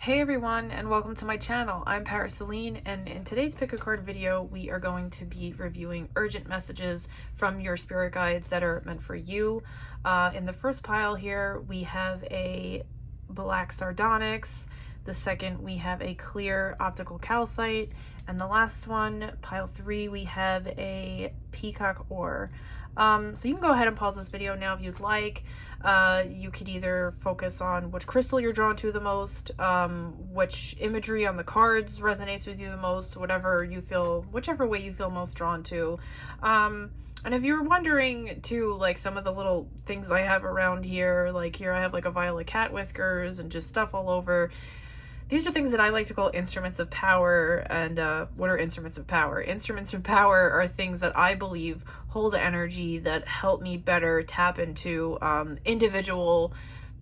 Hey everyone, and welcome to my channel. I'm Paraceline, and in today's pick a card video, we are going to be reviewing urgent messages from your spirit guides that are meant for you. In the first pile here, we have a black sardonyx. The second, we have a clear optical calcite. And the last one, pile 3, we have a peacock ore. So you can go ahead and pause this video now if you'd like. You could either focus on which crystal you're drawn to the most, which imagery on the cards resonates with you the most, whichever way you feel most drawn to. And if you're wondering too, like some of the little things I have around here, like here I have like a violet cat whiskers and just stuff all over. These are things that I like to call instruments of power. And what are instruments of power? Instruments of power are things that I believe hold energy that help me better tap into individual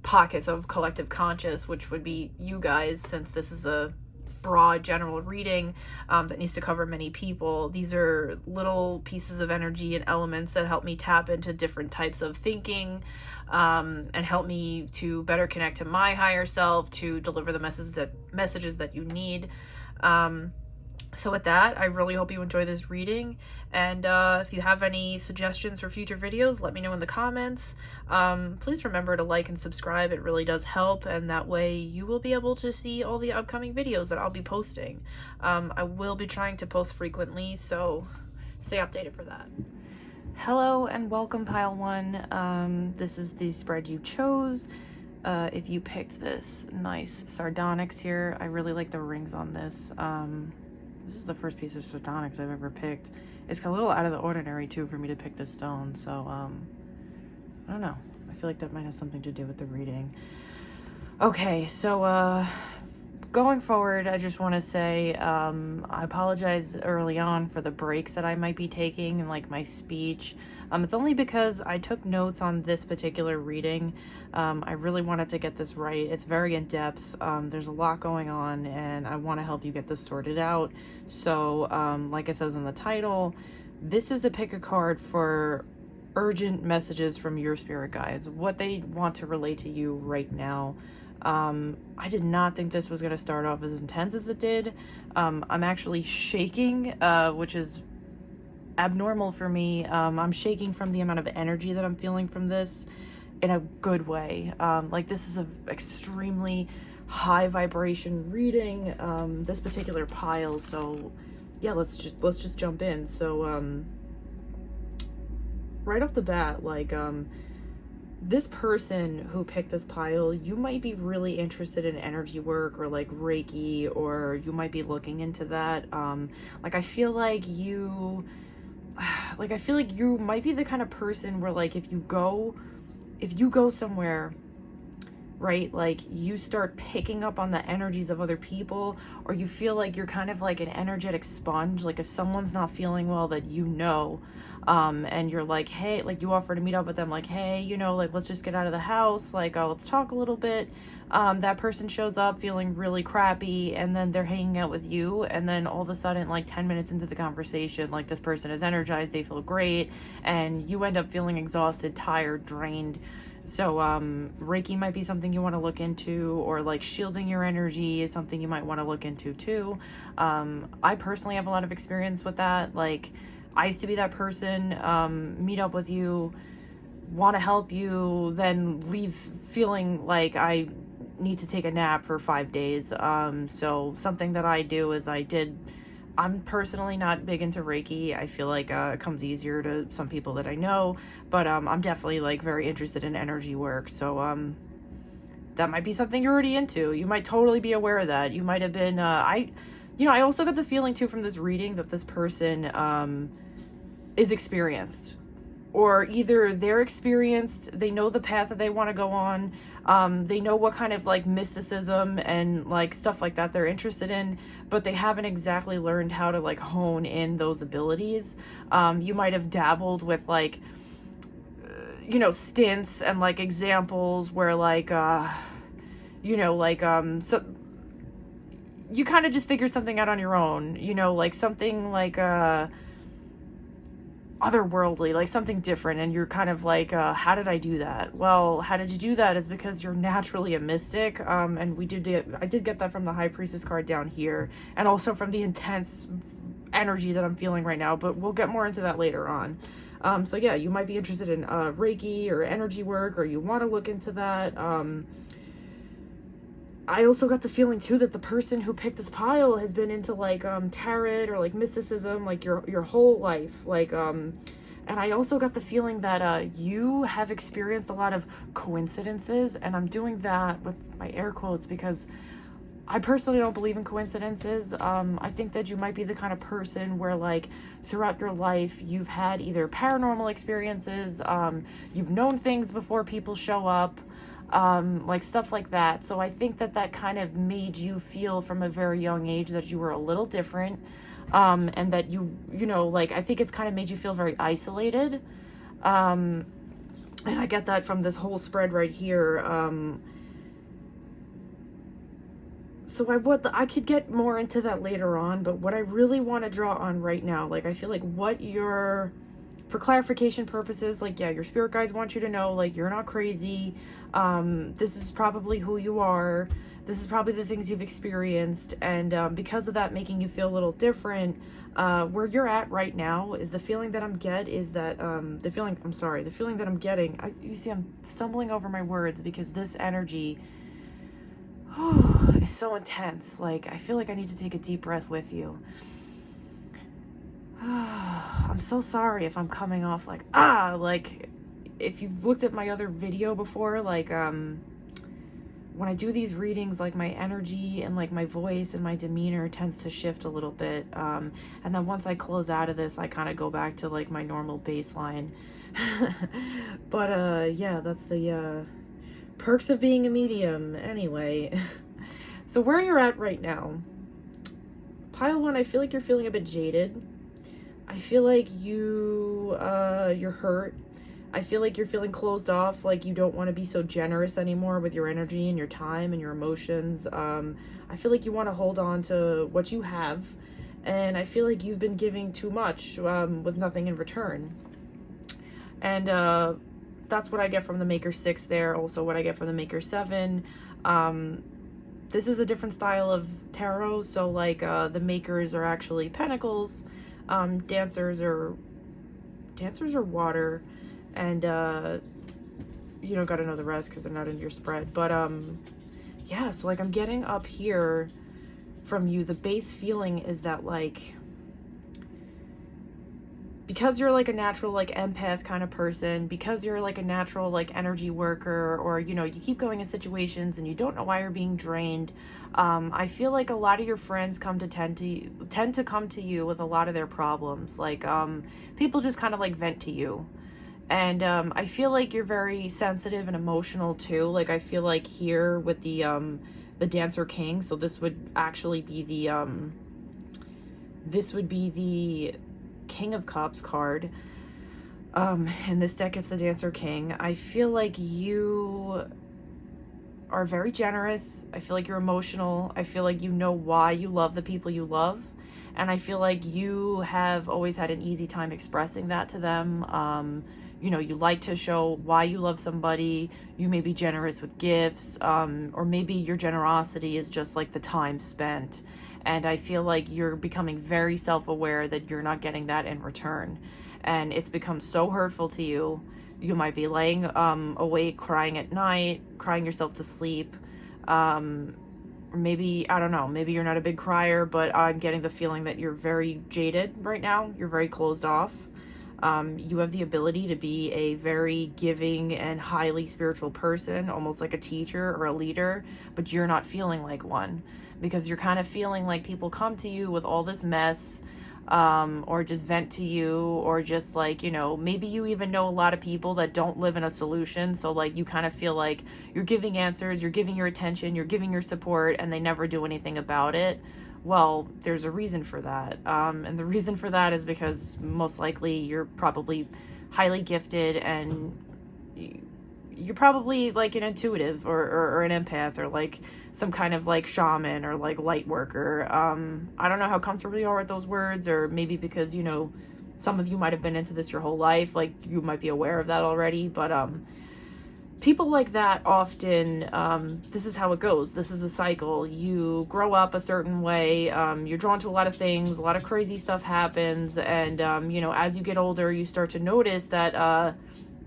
pockets of collective conscious, which would be you guys, since this is a broad general reading that needs to cover many people. These are little pieces of energy and elements that help me tap into different types of thinking and help me to better connect to my higher self, to deliver the messages that you need. So with that, I really hope you enjoy this reading, and if you have any suggestions for future videos, let me know in the comments. Please remember to like and subscribe. It really does help, and that way you will be able to see all the upcoming videos that I'll be posting. I will be trying to post frequently, so stay updated for that. Hello and welcome, pile 1. This is the spread you chose. If you picked this nice sardonyx here, I really like the rings on this. This is the first piece of sardonyx I've ever picked. It's a little out of the ordinary too for me to pick this stone, so I don't know. I feel like that might have something to do with the reading. Okay, so going forward, I just want to say I apologize early on for the breaks that I might be taking in like my speech. It's only because I took notes on this particular reading. I really wanted to get this right. It's very in-depth. There's a lot going on, and I want to help you get this sorted out. So like it says in the title, this is a pick a card for urgent messages from your spirit guides, what they want to relay to you right now. I did not think this was going to start off as intense as it did. I'm actually shaking, which is abnormal for me. I'm shaking from the amount of energy that I'm feeling from this in a good way. Like this is an extremely high vibration reading, this particular pile. So yeah, let's just jump in. So right off the bat, like this person who picked this pile, you might be really interested in energy work or like Reiki, or you might be looking into that. Like I feel like you might be the kind of person where like if you go somewhere, right, like you start picking up on the energies of other people, or you feel like you're kind of like an energetic sponge. Like if someone's not feeling well, that and you're like, hey, like you offer to meet up with them, like, hey, like let's just get out of the house, like let's talk a little bit. That person shows up feeling really crappy, and then they're hanging out with you, and then all of a sudden, like 10 minutes into the conversation, like this person is energized, they feel great, and you end up feeling exhausted, tired, drained. So Reiki might be something you want to look into, or like shielding your energy is something you might want to look into too. I personally have a lot of experience with that. Like I used to be that person, meet up with you, want to help you, then leave feeling like I need to take a nap for 5 days. So something that I do is I'm personally not big into Reiki. I feel like it comes easier to some people that I know, but I'm definitely like very interested in energy work. So that might be something you're already into. You might totally be aware of that. You might have been, I also got the feeling too from this reading that this person is experienced, or either they're experienced, they know the path that they want to go on, they know what kind of like mysticism and like stuff like that they're interested in, but they haven't exactly learned how to like hone in those abilities. You might have dabbled with like stints and like examples where like so you kind of just figured something out on your own, like something like otherworldly, like something different, and you're kind of like, how did I do that? Well, how did you do that is because you're naturally a mystic, and I did get that from the High Priestess card down here, and also from the intense energy that I'm feeling right now, but we'll get more into that later on. So yeah, you might be interested in Reiki or energy work, or you want to look into that. I also got the feeling too that the person who picked this pile has been into like tarot or like mysticism like your whole life, like and I also got the feeling that you have experienced a lot of coincidences, and I'm doing that with my air quotes because I personally don't believe in coincidences. I think that you might be the kind of person where like throughout your life you've had either paranormal experiences, you've known things before people show up, like stuff like that. So I think that that kind of made you feel from a very young age that you were a little different, and that you know, like I think it's kind of made you feel very isolated, and I get that from this whole spread right here. So I could get more into that later on, but what I really want to draw on right now, like I feel like for clarification purposes, like yeah, your spirit guides want you to know like you're not crazy. This is probably who you are. This is probably the things you've experienced, and because of that making you feel a little different, where you're at right now is the feeling that I'm getting, you see I'm stumbling over my words because this energy is so intense. Like I feel like I need to take a deep breath with you. I'm so sorry if I'm coming off like like if you've looked at my other video before, like when I do these readings, like my energy and like my voice and my demeanor tends to shift a little bit, and then once I close out of this I kind of go back to like my normal baseline. But yeah, that's the perks of being a medium anyway. So where you're at right now, pile one, I feel like you're feeling a bit jaded. I feel like you're hurt. I feel like you're feeling closed off, like you don't want to be so generous anymore with your energy and your time and your emotions. I feel like you want to hold on to what you have, and I feel like you've been giving too much with nothing in return. And that's what I get from the Maker 6 there, also what I get from the Maker 7. This is a different style of tarot, so like the Makers are actually pentacles, dancers are water, and you don't gotta know the rest because they're not in your spread. But yeah, so like I'm getting up here from you, the base feeling is that like, because you're like a natural like empath kind of person, because you're like a natural like energy worker, or you know, you keep going in situations and you don't know why you're being drained, I feel like a lot of your friends tend to come to you with a lot of their problems. Like people just kind of like vent to you, and I feel like you're very sensitive and emotional too. Like I feel like here with the Dancer King, so this would actually be the King of Cups card. In this deck it's the Dancer King. I feel like you are very generous. I feel like you're emotional. I feel like you know why you love the people you love, and I feel like you have always had an easy time expressing that to them. You know, you like to show why you love somebody. You may be generous with gifts, or maybe your generosity is just like the time spent. And I feel like you're becoming very self-aware that you're not getting that in return. And it's become so hurtful to you. You might be laying awake, crying at night, crying yourself to sleep. Or maybe, I don't know, maybe you're not a big crier, but I'm getting the feeling that you're very jaded right now. You're very closed off. You have the ability to be a very giving and highly spiritual person, almost like a teacher or a leader, but you're not feeling like one, because you're kind of feeling like people come to you with all this mess, or just vent to you, or just like, you know, maybe you even know a lot of people that don't live in a solution, so like you kind of feel like you're giving answers, you're giving your attention, you're giving your support, and they never do anything about it. Well, there's a reason for that, and the reason for that is because most likely you're probably highly gifted, and you're probably like an intuitive or an empath, or like some kind of like shaman or like light worker. I don't know how comfortable you are with those words, or maybe because, you know, Some of you might have been into this your whole life, like you might be aware of that already, but people like that often, this is how it goes. This is the cycle. You grow up a certain way, you're drawn to a lot of things, a lot of crazy stuff happens, and, you know, as you get older, you start to notice that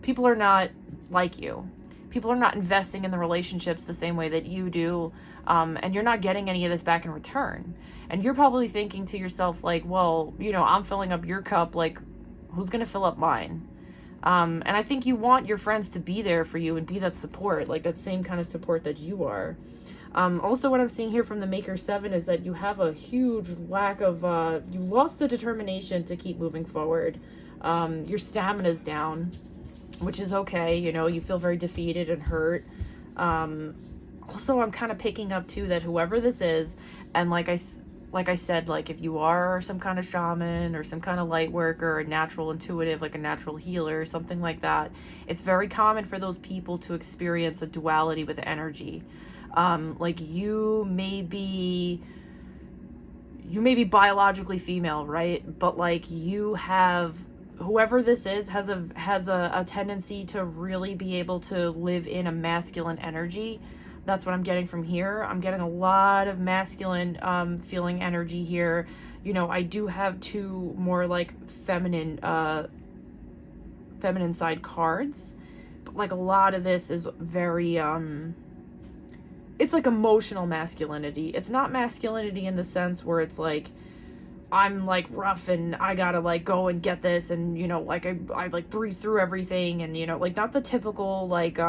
people are not like you. People are not investing in the relationships the same way that you do, and you're not getting any of this back in return. And you're probably thinking to yourself, like, well, you know, I'm filling up your cup, like, who's gonna fill up mine? And I think you want your friends to be there for you and be that support, like that same kind of support that you are. Also, what I'm seeing here from the Maker 7 is that you have a huge lack of, you lost the determination to keep moving forward. Your stamina's down, which is okay. You know, you feel very defeated and hurt. Also, I'm kind of picking up too that whoever this is, and like I said, like if you are some kind of shaman or some kind of light worker, a natural intuitive, like a natural healer, something like that, it's very common for those people to experience a duality with energy. Like you may be biologically female, right? But like you have, whoever this is has a tendency to really be able to live in a masculine energy. That's what I'm getting from here. I'm getting a lot of masculine feeling energy here. You know, I do have two more like feminine side cards, but like a lot of this is very it's like emotional masculinity. It's not masculinity in the sense where it's like I'm like rough and I gotta like go and get this, and you know, like I like breeze through everything, and you know, like not the typical like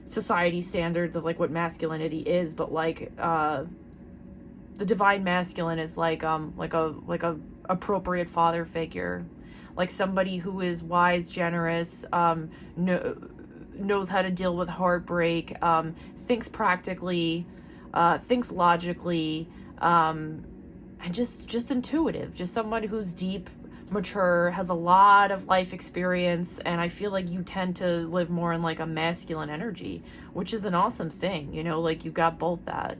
society standards of like what masculinity is, but like the divine masculine is like a appropriate father figure, like somebody who is wise, generous, knows how to deal with heartbreak, thinks practically, thinks logically, and just intuitive, just someone who's deep, mature, has a lot of life experience. And I feel like you tend to live more in like a masculine energy, which is an awesome thing, you know, like you got both that.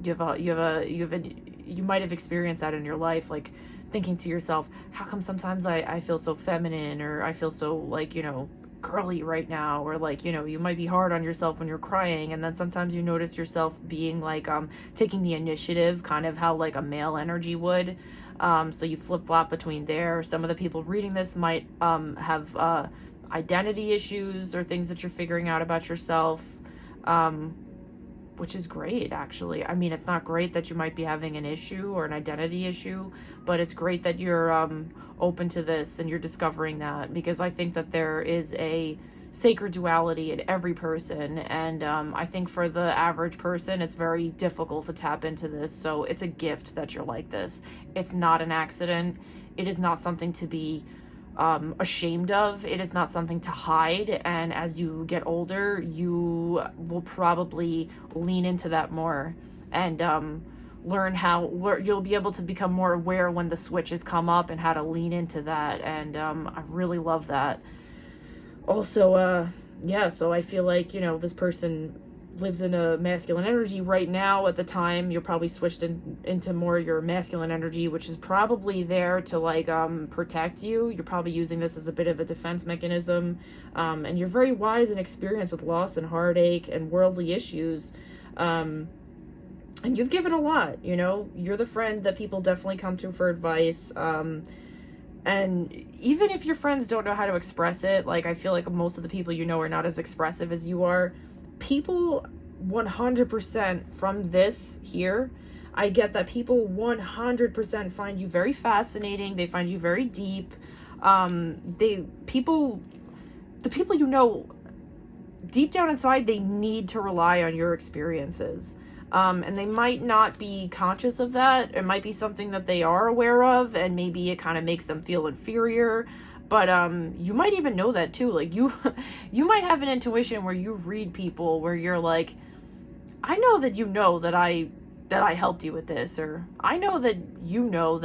You might have experienced that in your life, like thinking to yourself, how come sometimes I feel so feminine, or I feel so like, you know, girly right now, or like, you know, you might be hard on yourself when you're crying, and then sometimes you notice yourself being like taking the initiative, kind of how like a male energy would. So you flip-flop between there. Some of the people reading this might have identity issues or things that you're figuring out about yourself, which is great, actually. I mean, it's not great that you might be having an issue or an identity issue, but it's great that you're open to this and you're discovering that, because I think that there is a sacred duality in every person, and I think for the average person it's very difficult to tap into this. So it's a gift that you're like this. It's not an accident. It is not something to be ashamed of. It is not something to hide, and as you get older you will probably lean into that more, and you'll be able to become more aware when the switches come up and how to lean into that, and I really love that. Also, yeah, so I feel like, you know, this person lives in a masculine energy right now. At the time, you're probably switched into more your masculine energy, which is probably there to like protect you. You're probably using this as a bit of a defense mechanism, and you're very wise and experienced with loss and heartache and worldly issues, and you've given a lot. You know, you're the friend that people definitely come to for advice. And even if your friends don't know how to express it, like I feel like most of the people you know are not as expressive as you are. People 100% from this here, I get that people 100% find you very fascinating. They find you very deep. The people you know, deep down inside, they need to rely on your experiences. And they might not be conscious of that. It might be something that they are aware of, and maybe it kind of makes them feel inferior. But you might even know that too. Like you might have an intuition where you read people where you're like, I know that you know that I helped you with this, or I know that, you know,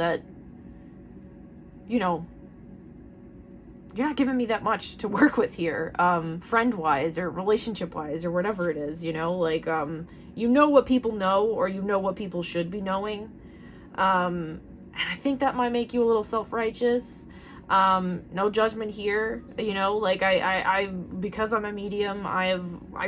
you're not giving me that much to work with here, friend-wise or relationship-wise or whatever it is, you know, like, you know what people know, or you know what people should be knowing, and And I think that might make you a little self-righteous. No judgment here, you know, like I because I'm a medium, I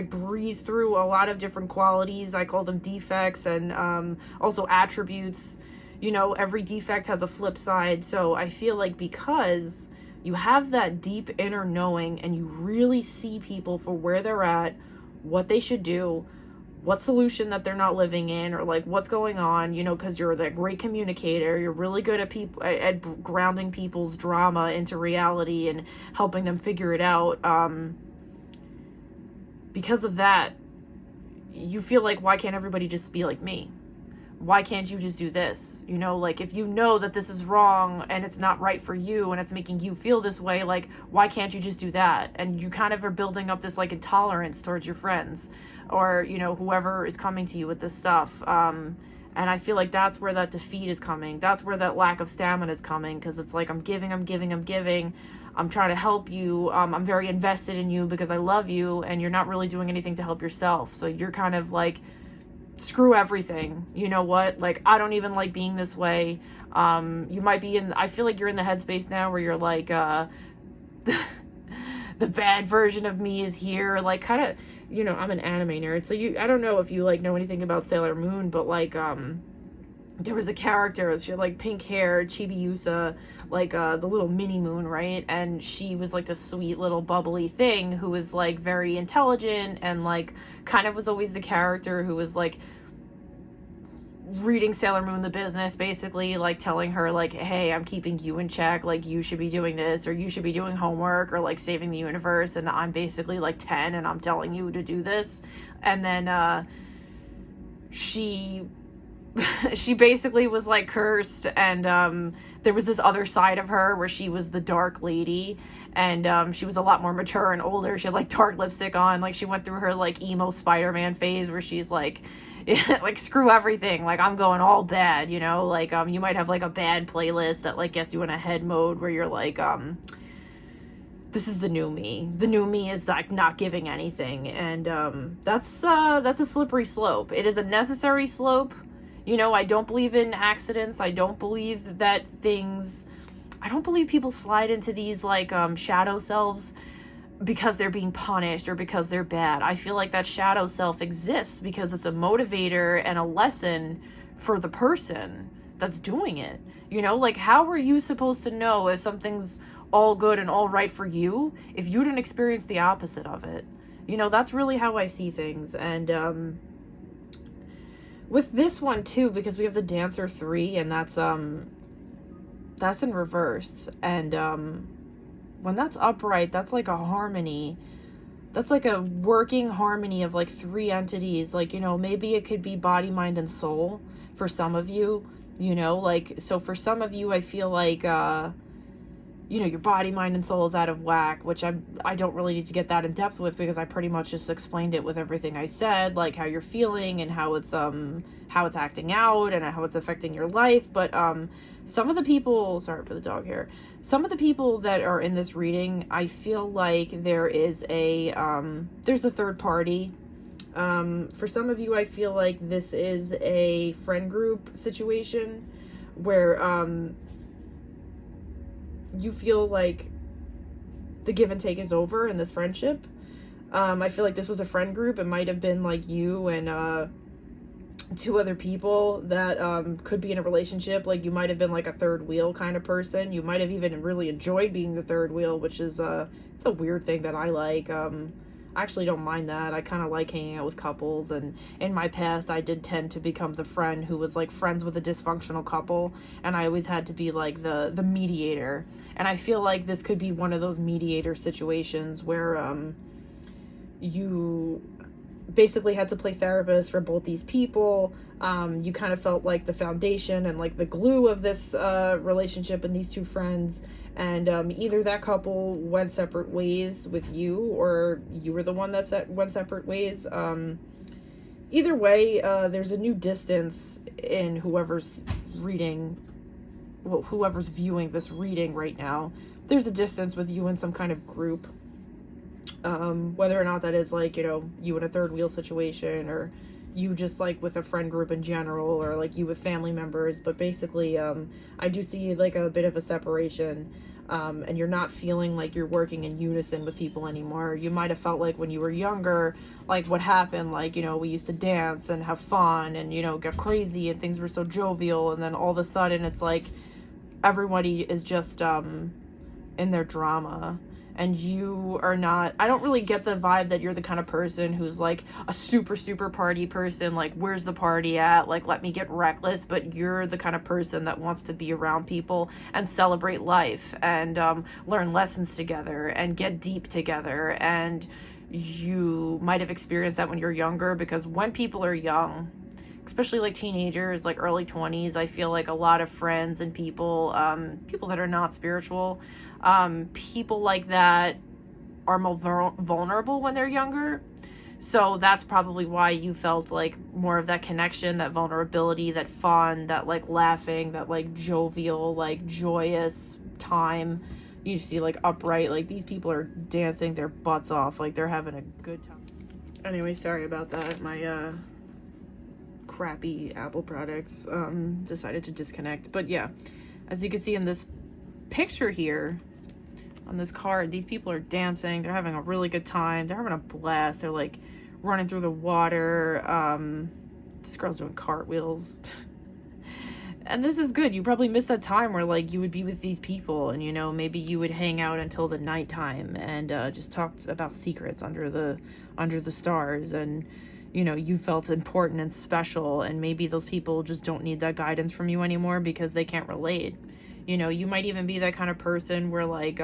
breeze through a lot of different qualities. I call them defects, and also attributes. You know, every defect has a flip side. So I feel like because you have that deep inner knowing and you really see people for where they're at, what they should do, what solution that they're not living in, or like what's going on, you know, because you're the great communicator, you're really good at people at grounding people's drama into reality and helping them figure it out. Because of that, you feel like, why can't everybody just be like me? Why can't you just do this? You know, like, if you know that this is wrong and it's not right for you and it's making you feel this way, like, why can't you just do that? And you kind of are building up this like intolerance towards your friends, or, you know, whoever is coming to you with this stuff. And I feel like that's where that defeat is coming. That's where that lack of stamina is coming, because it's like, I'm giving. I'm trying to help you. I'm very invested in you because I love you, and you're not really doing anything to help yourself. So you're kind of like, screw everything. You know what? Like, I don't even like being this way. You might be I feel like you're in the headspace now where you're like, the bad version of me is here. Like, kind of, you know, I'm an anime nerd, so I don't know if you like know anything about Sailor Moon, but like, there was a character, she had like pink hair, Chibiusa, like the little mini moon, right? And she was like this sweet little bubbly thing who was like very intelligent, and like kind of was always the character who was like reading Sailor Moon the business, basically, like telling her like, hey, I'm keeping you in check, like you should be doing this, or you should be doing homework, or like saving the universe, and I'm basically like 10 and I'm telling you to do this. And then she basically was like cursed, and there was this other side of her where she was the dark lady, and she was a lot more mature and older. She had like dark lipstick on, like she went through her like emo Spider-Man phase where she's like like, screw everything, like I'm going all bad, you know, like you might have like a bad playlist that like gets you in a head mode where you're like, this is the new me. The new me is like not giving anything, and that's a slippery slope. It is a necessary slope. You know, I don't believe in accidents. I don't believe people slide into these like shadow selves because they're being punished or because they're bad. I feel like that shadow self exists because it's a motivator and a lesson for the person that's doing it. You know, like, how are you supposed to know if something's all good and all right for you if you didn't experience the opposite of it? You know, that's really how I see things. And with this one too, because we have the Dancer 3, and that's in reverse, and when that's upright, that's like a harmony. That's like a working harmony of like 3 entities. Like, you know, maybe it could be body, mind, and soul for some of you, you know, like, so for some of you, I feel like, you know, your body, mind, and soul is out of whack, which I don't really need to get that in depth with, because I pretty much just explained it with everything I said, like how you're feeling and how it's acting out and how it's affecting your life. But some of the people, sorry for the dog hair, some of the people that are in this reading, I feel like there is there's the third party. For some of you, I feel like this is a friend group situation where you feel like the give and take is over in this friendship. I feel like this was a friend group. It might have been like you and 2 other people that could be in a relationship. Like, you might have been like a third wheel kind of person. You might have even really enjoyed being the third wheel, which is it's a weird thing that I like. I actually don't mind that. I kind of like hanging out with couples, and in my past I did tend to become the friend who was like friends with a dysfunctional couple, and I always had to be like the mediator. And I feel like this could be one of those mediator situations where you basically had to play therapist for both these people. You kind of felt like the foundation and like the glue of this relationship and these 2 friends. And either that couple went separate ways with you, or you were the one that went separate ways. Either way, there's a new distance in whoever's viewing this reading right now. There's a distance with you in some kind of group. Whether or not that is like, you know, you in a third wheel situation, or, you just like with a friend group in general, or like you with family members. But basically, I do see like a bit of a separation. And you're not feeling like you're working in unison with people anymore. You might have felt like when you were younger, like what happened, like, you know, we used to dance and have fun and, you know, get crazy and things were so jovial, and then all of a sudden it's like everybody is just in their drama, and you are not. I don't really get the vibe that you're the kind of person who's like a super party person, like where's the party at, like let me get reckless. But you're the kind of person that wants to be around people and celebrate life and learn lessons together and get deep together. And you might have experienced that when you're younger, because when people are young, especially like teenagers, like early 20s, I feel like a lot of friends and people that are not spiritual, people like that are more vulnerable when they're younger. So that's probably why you felt like more of that connection, that vulnerability, that fun, that like laughing, that like jovial, like joyous time. You see like upright, like these people are dancing their butts off, like they're having a good time. Anyway, sorry about that. My crappy Apple products decided to disconnect. But yeah, as you can see in this picture here on this card, these people are dancing, they're having a really good time, they're having a blast, they're like running through the water. This girl's doing cartwheels. And this is good. You probably missed that time where like you would be with these people, and you know, maybe you would hang out until the nighttime and just talk about secrets under the stars, and you know, you felt important and special. And maybe those people just don't need that guidance from you anymore because they can't relate. You know, you might even be that kind of person where like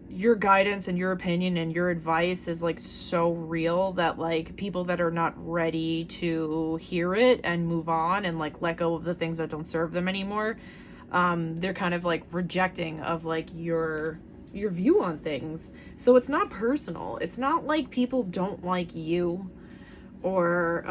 your guidance and your opinion and your advice is like so real that like people that are not ready to hear it and move on and like let go of the things that don't serve them anymore, they're kind of like rejecting of like your view on things. So it's not personal. It's not like people don't like you, or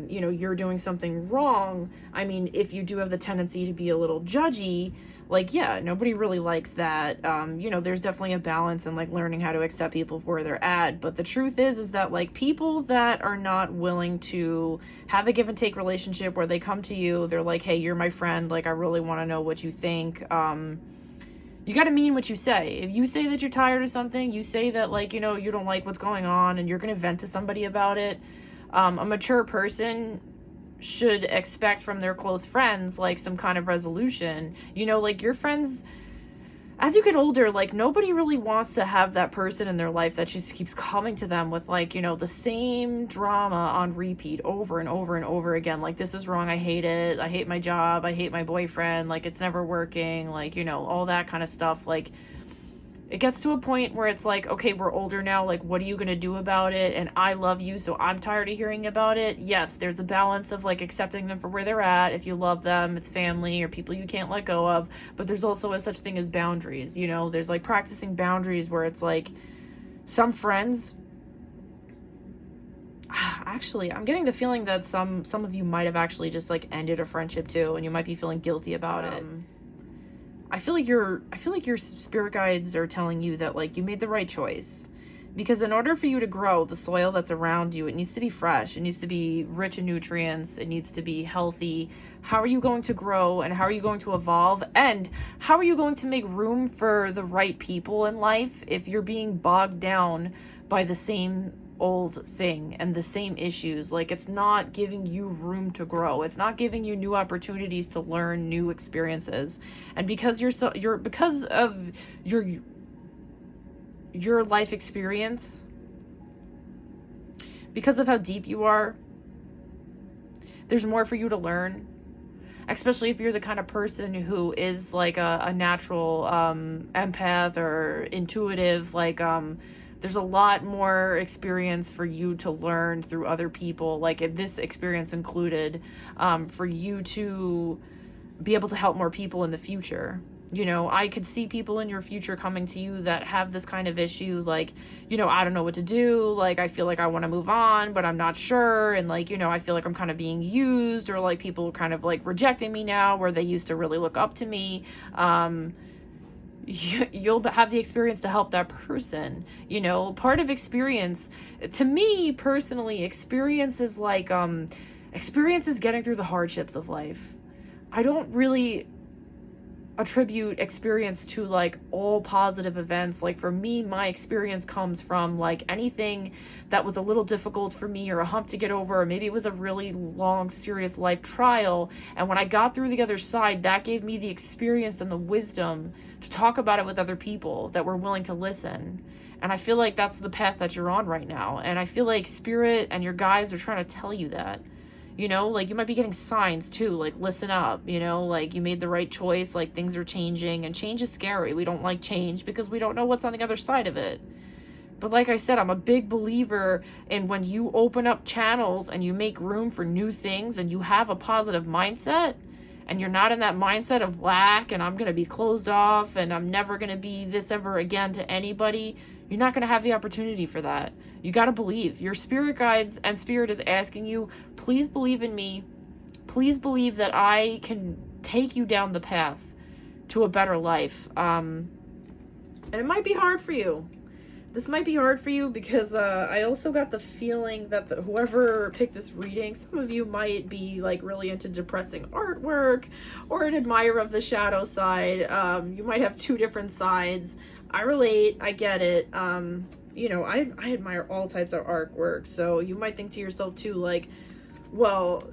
you know, you're doing something wrong. I mean, if you do have the tendency to be a little judgy, like, yeah, nobody really likes that. You know, there's definitely a balance in like learning how to accept people for where they're at. But the truth is that like people that are not willing to have a give and take relationship where they come to you, they're like, hey, you're my friend, like I really want to know what you think. You got to mean what you say. If you say that you're tired of something, you say that like, you know, you don't like what's going on, and you're going to vent to somebody about it. A mature person should expect from their close friends like some kind of resolution. You know, like your friends, as you get older, like nobody really wants to have that person in their life that just keeps coming to them with like, you know, the same drama on repeat over and over and over again. Like, this is wrong, I hate it, I hate my job, I hate my boyfriend, like it's never working, like, you know, all that kind of stuff. Like, it gets to a point where it's like, okay, we're older now, like what are you gonna do about it? And I love you, so I'm tired of hearing about it. Yes, there's a balance of like accepting them for where they're at. If you love them, it's family or people you can't let go of. But there's also a such thing as boundaries. You know, there's like practicing boundaries where it's like some friends, actually, I'm getting the feeling that some of you might have actually just like ended a friendship too, and you might be feeling guilty about it. I feel like your spirit guides are telling you that like you made the right choice, because in order for you to grow, the soil that's around you, it needs to be fresh, it needs to be rich in nutrients, it needs to be healthy. How are you going to grow, and how are you going to evolve, and how are you going to make room for the right people in life if you're being bogged down by the same old thing and the same issues? Like, it's not giving you room to grow, it's not giving you new opportunities to learn new experiences. And because because of your life experience, because of how deep you are, there's more for you to learn. Especially if you're the kind of person who is like a natural empath or intuitive, like there's a lot more experience for you to learn through other people, like this experience included, for you to be able to help more people in the future. You know, I could see people in your future coming to you that have this kind of issue, like, you know, I don't know what to do, like, I feel like I want to move on, but I'm not sure, and like, you know, I feel like I'm kind of being used, or like people kind of like rejecting me now where they used to really look up to me. you'll have the experience to help that person. You know, part of experience, to me personally, experience is like, experience is getting through the hardships of life. I don't really attribute experience to like all positive events. Like for me, my experience comes from like anything that was a little difficult for me, or a hump to get over, or maybe it was a really long, serious life trial. And when I got through the other side, that gave me the experience and the wisdom to talk about it with other people that were willing to listen. And I feel like that's the path that you're on right now. And I feel like spirit and your guides are trying to tell you that. You know, like you might be getting signs too, like listen up, you know, like you made the right choice, like things are changing, and change is scary. We don't like change because we don't know what's on the other side of it. But like I said, I'm a big believer in when you open up channels and you make room for new things and you have a positive mindset, and you're not in that mindset of lack and I'm going to be closed off and I'm never going to be this ever again to anybody, you're not going to have the opportunity for that. You got to believe. Your spirit guides and spirit is asking you, please believe in me. Please believe that I can take you down the path to a better life. And it might be hard for you. This might be hard for you because I also got the feeling that whoever picked this reading, some of you might be like really into depressing artwork or an admirer of the shadow side. You might have two different sides. I relate. I get it. You know, I admire all types of artwork. So you might think to yourself too, like, well,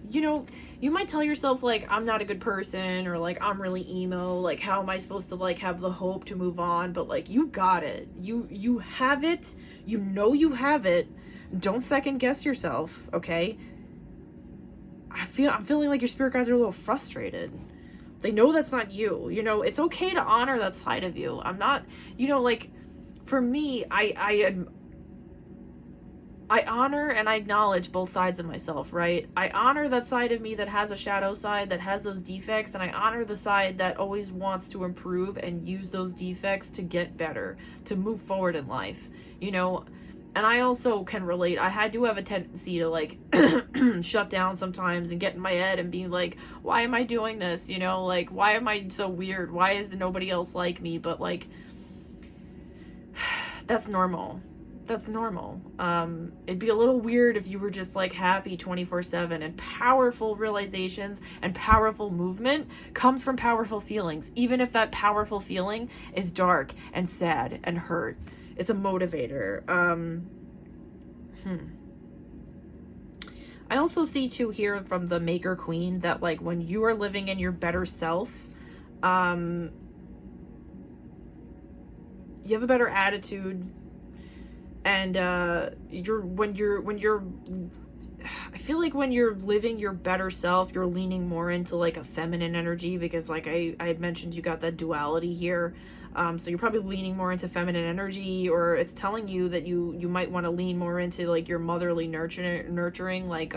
you know, you might tell yourself like, I'm not a good person, or like, I'm really emo, like how am I supposed to like have the hope to move on? But like, you got it. You have it. You know you have it. Don't second guess yourself, okay? I'm feeling like your spirit guides are a little frustrated. They know that's not you. You know, it's okay to honor that side of you. I'm not, you know, like for me, I honor and I acknowledge both sides of myself, right? I honor that side of me that has a shadow side, that has those defects, and I honor the side that always wants to improve and use those defects to get better, to move forward in life, you know? And I also can relate. I do have a tendency to like shut down sometimes and get in my head and be like, why am I doing this? You know, like, why am I so weird? Why is nobody else like me? But like, that's normal. That's normal. It'd be a little weird if you were just like happy 24/7, and powerful realizations and powerful movement comes from powerful feelings. Even if that powerful feeling is dark and sad and hurt, it's a motivator. I also see too here from the Maker Queen that like when you are living in your better self, you have a better attitude. And I feel like when you're living your better self, you're leaning more into like a feminine energy, because like I mentioned, you got that duality here. So you're probably leaning more into feminine energy, or it's telling you that you might want to lean more into like your motherly nurturing. Like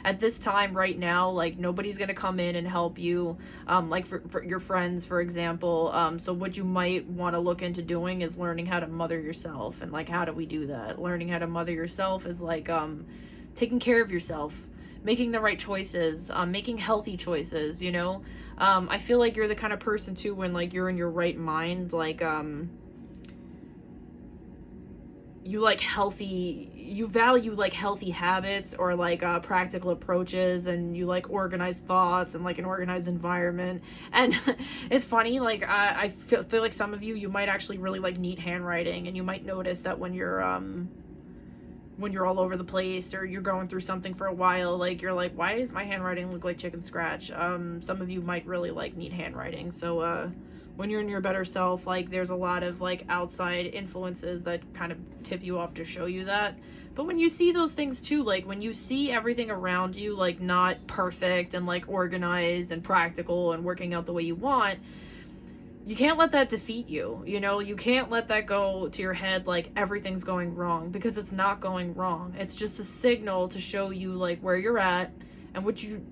at this time right now, like nobody's gonna come in and help you, like for your friends, for example. So what you might want to look into doing is learning how to mother yourself. And like, how do we do that? Learning how to mother yourself is like taking care of yourself, making the right choices, making healthy choices, you know? I feel like you're the kind of person too, when like you're in your right mind, like you value like healthy habits, or like practical approaches, and you like organized thoughts and like an organized environment. And it's funny, like I feel like some of you might actually really like neat handwriting, and you might notice that when you're all over the place, or you're going through something for a while, like you're like, why does my handwriting look like chicken scratch? Some of you might really like neat handwriting. So when you're in your better self, like there's a lot of like outside influences that kind of tip you off to show you that. But when you see those things too, like when you see everything around you like not perfect and like organized and practical and working out the way you want, you can't let that defeat you. You know, you can't let that go to your head like everything's going wrong, because it's not going wrong. It's just a signal to show you like where you're at. And what you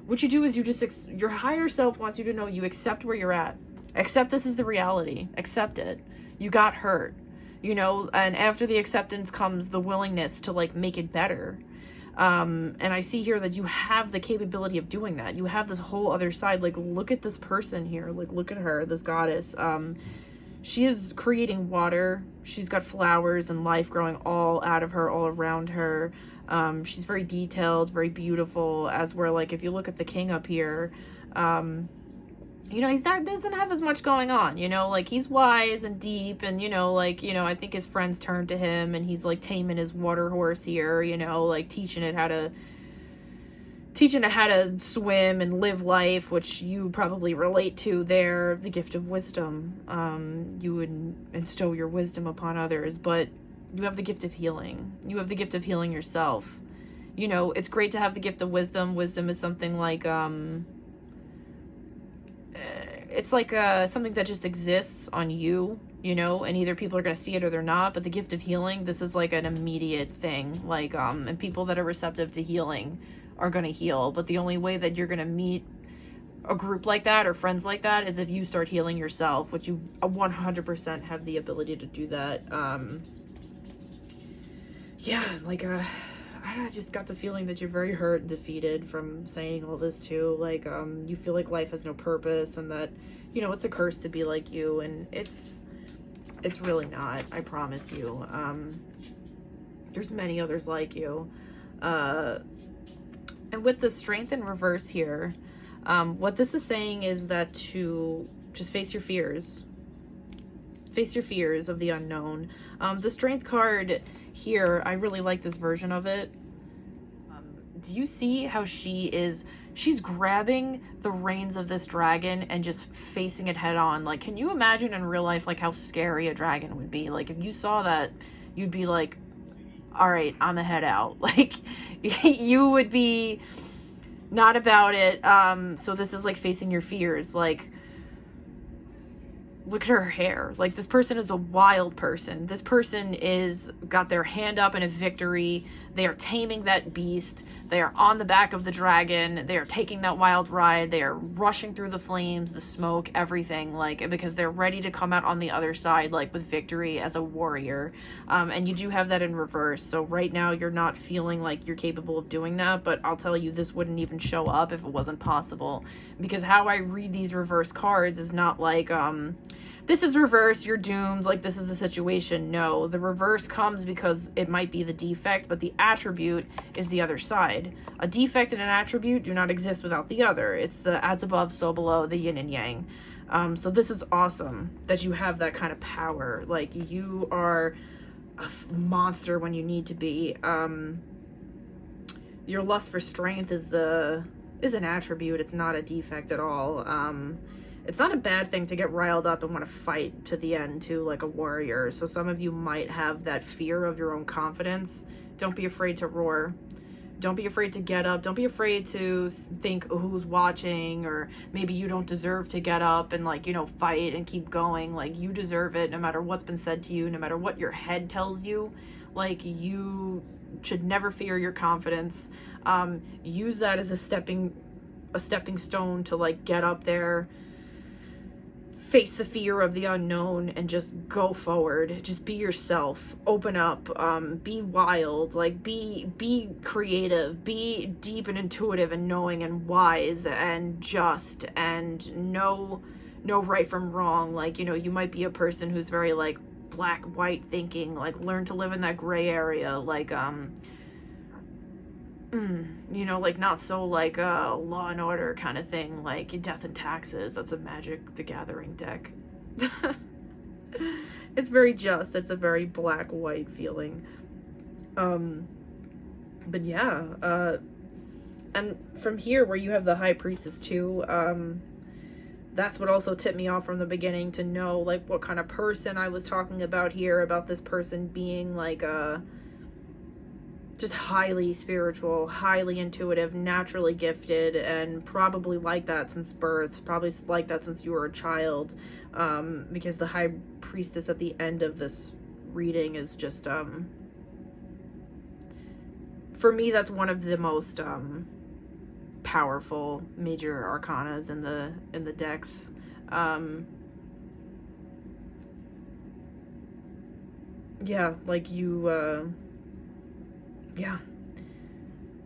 do is you just your higher self wants you to know you accept where you're at. Accept this is the reality. Accept it. You got hurt, you know, and after the acceptance comes the willingness to like make it better. And I see here that you have the capability of doing that. You have this whole other side. Like, look at this person here. Like, look at her, this goddess. She is creating water. She's got flowers and life growing all out of her, all around her. She's very detailed, very beautiful, as where, like, if you look at the king up here, you know, doesn't have as much going on, you know, like, he's wise and deep, and, you know, like, you know, I think his friends turn to him, and he's, like, taming his water horse here, you know, like, teaching it how to swim and live life, which you probably relate to there, the gift of wisdom. You would bestow your wisdom upon others, but you have the gift of healing. You have the gift of healing yourself. You know, it's great to have the gift of wisdom. Wisdom is something like, it's like something that just exists on you, you know, and either people are going to see it or they're not. But the gift of healing, this is like an immediate thing, like, and people that are receptive to healing are going to heal. But the only way that you're going to meet a group like that or friends like that is if you start healing yourself, which you 100% have the ability to do that. Yeah, like, I just got the feeling that you're very hurt and defeated from saying all this too. Like, you feel like life has no purpose, and that, you know, it's a curse to be like you, and it's really not, I promise you. There's many others like you. And with the strength in reverse here, what this is saying is that to just face your fears. Face your fears of the unknown. The strength card here, I really like this version of it. Do you see how she's grabbing the reins of this dragon and just facing it head on? Like, can you imagine in real life, like, how scary a dragon would be? Like, if you saw that, you'd be like, all right, I'm a head out. Like, you would be not about it. So this is like facing your fears. Like, look at her hair. Like, this person is a wild person. This person is got their hand up in a victory. They are taming that beast. They are on the back of the dragon. They are taking that wild ride. They are rushing through the flames, the smoke, everything, like, because they're ready to come out on the other side, like, with victory as a warrior. And you do have that in reverse. So right now you're not feeling like you're capable of doing that, but I'll tell you, this wouldn't even show up if it wasn't possible. Because how I read these reverse cards is not like, this is reverse, you're doomed, like, this is the situation. No, the reverse comes because it might be the defect, but the attribute is the other side. A defect and an attribute do not exist without the other. It's the as above, so below, the yin and yang. So this is awesome that you have that kind of power. Like, you are a monster when you need to be. Your lust for strength is an attribute. It's not a defect at all. It's not a bad thing to get riled up and want to fight to the end too, like a warrior. So some of you might have that fear of your own confidence. Don't be afraid to roar. Don't be afraid to get up. Don't be afraid to think who's watching, or maybe you don't deserve to get up and, like, you know, fight and keep going. Like, you deserve it no matter what's been said to you, no matter what your head tells you. Like, you should never fear your confidence. Use that as a stepping stone to, like, get up there, face the fear of the unknown, and just go forward. Just be yourself. Open up. Be wild. Like, be creative. Be deep and intuitive and knowing and wise and just, and know right from wrong. Like, you know, you might be a person who's very, like, black white thinking. Like, learn to live in that gray area. Like, you know, like, not so, like, Law and Order kind of thing, like Death and Taxes. That's a Magic the Gathering deck. It's very just. It's a very black-white feeling. But yeah, and from here, where you have the High Priestess too, that's what also tipped me off from the beginning to know, like, what kind of person I was talking about here, about this person being, like, just highly spiritual, highly intuitive, naturally gifted, and probably like that since birth, probably like that since you were a child, because the High Priestess at the end of this reading is just, for me, that's one of the most powerful major arcanas in the decks. Yeah, like, you, yeah,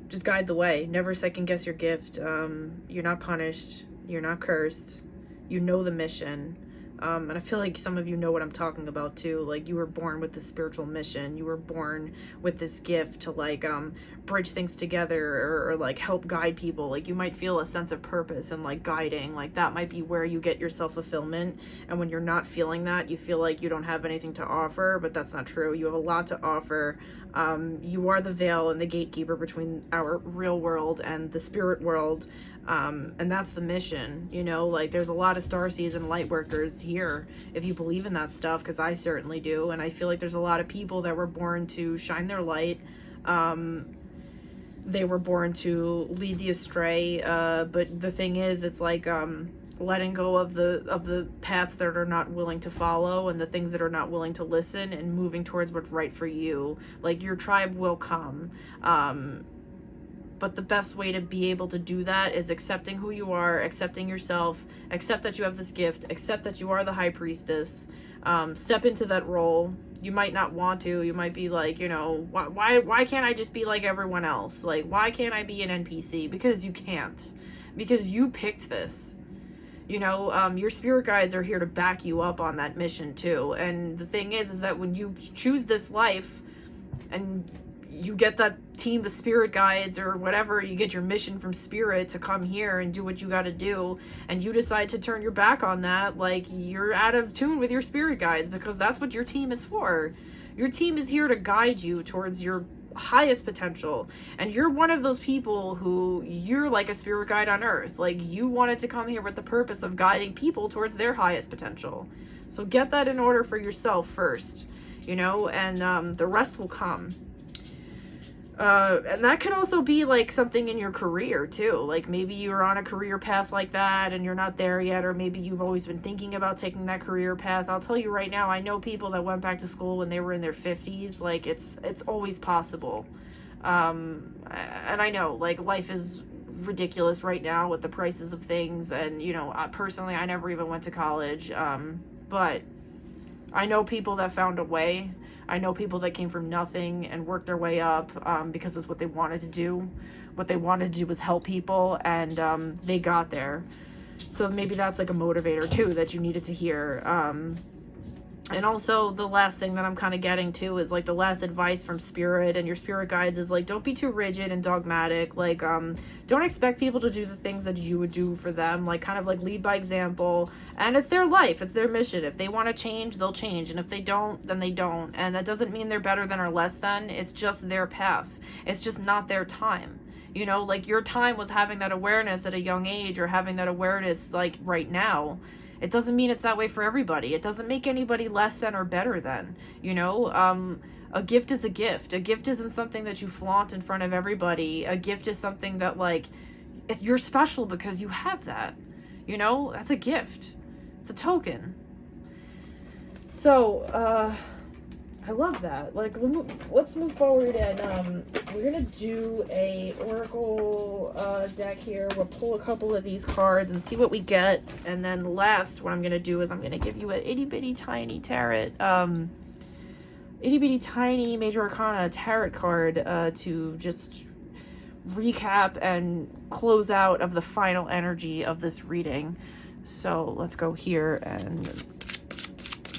Just guide the way. Never second guess your gift. You're not punished. You're not cursed. You know the mission. And I feel like some of you know what I'm talking about too. Like, you were born with this spiritual mission. You were born with this gift to like bridge things together, or like help guide people. Like, you might feel a sense of purpose and like guiding. Like, that might be where you get your self-fulfillment. And when you're not feeling that, you feel like you don't have anything to offer, but that's not true. You have a lot to offer. You are the veil and the gatekeeper between our real world and the spirit world. And that's the mission, you know. Like, there's a lot of starseeds and light workers here, if you believe in that stuff, because I certainly do. And I feel like there's a lot of people that were born to shine their light. They were born to lead the astray, but the thing is, it's like letting go of the paths that are not willing to follow, and the things that are not willing to listen, and moving towards what's right for you. Like, your tribe will come. But the best way to be able to do that is accepting who you are, accepting yourself, accept that you have this gift, accept that you are the high priestess. Step into that role. You might not want to. You might be like, you know, why can't I just be like everyone else? Like, why can't I be an NPC? Because you can't. Because you picked this. You know, your spirit guides are here to back you up on that mission too. And the thing is that when you choose this life and you get that team of spirit guides or whatever, you get your mission from spirit to come here and do what you got to do, and you decide to turn your back on that, like, you're out of tune with your spirit guides, because that's what your team is for. Your team is here to guide you towards your highest potential, and you're one of those people who, you're like a spirit guide on earth. Like, you wanted to come here with the purpose of guiding people towards their highest potential. So get that in order for yourself first, you know, and the rest will come. And that could also be like something in your career too. Like, maybe you're on a career path like that and you're not there yet, or maybe you've always been thinking about taking that career path. I'll tell you right now, I know people that went back to school when they were in their 50s. Like, it's always possible. And I know, like, life is ridiculous right now with the prices of things, and, you know, personally, I never even went to college, but I know people that found a way. I know people that came from nothing and worked their way up, because it's what they wanted to do. What they wanted to do was help people, and they got there. So maybe that's like a motivator too that you needed to hear. And also, the last thing that I'm kind of getting to is like the last advice from spirit and your spirit guides is like, don't be too rigid and dogmatic. Like, don't expect people to do the things that you would do for them. Like, kind of like lead by example. And it's their life, it's their mission. If they want to change, they'll change, and if they don't, then they don't. And that doesn't mean they're better than or less than. It's just their path. It's just not their time. You know, like, your time was having that awareness at a young age, or having that awareness like right now. It doesn't mean it's that way for everybody. It doesn't make anybody less than or better than, you know. A gift is a gift. A gift isn't something that you flaunt in front of everybody. A gift is something that, like, you're special because you have that, you know. That's a gift. It's a token. So, I love that. Like, let's move forward, and we're gonna do a oracle deck here. We'll pull a couple of these cards and see what we get, and then last, what I'm gonna do is I'm gonna give you an itty bitty tiny tarot, itty bitty tiny major arcana tarot card to just recap and close out of the final energy of this reading. So let's go here and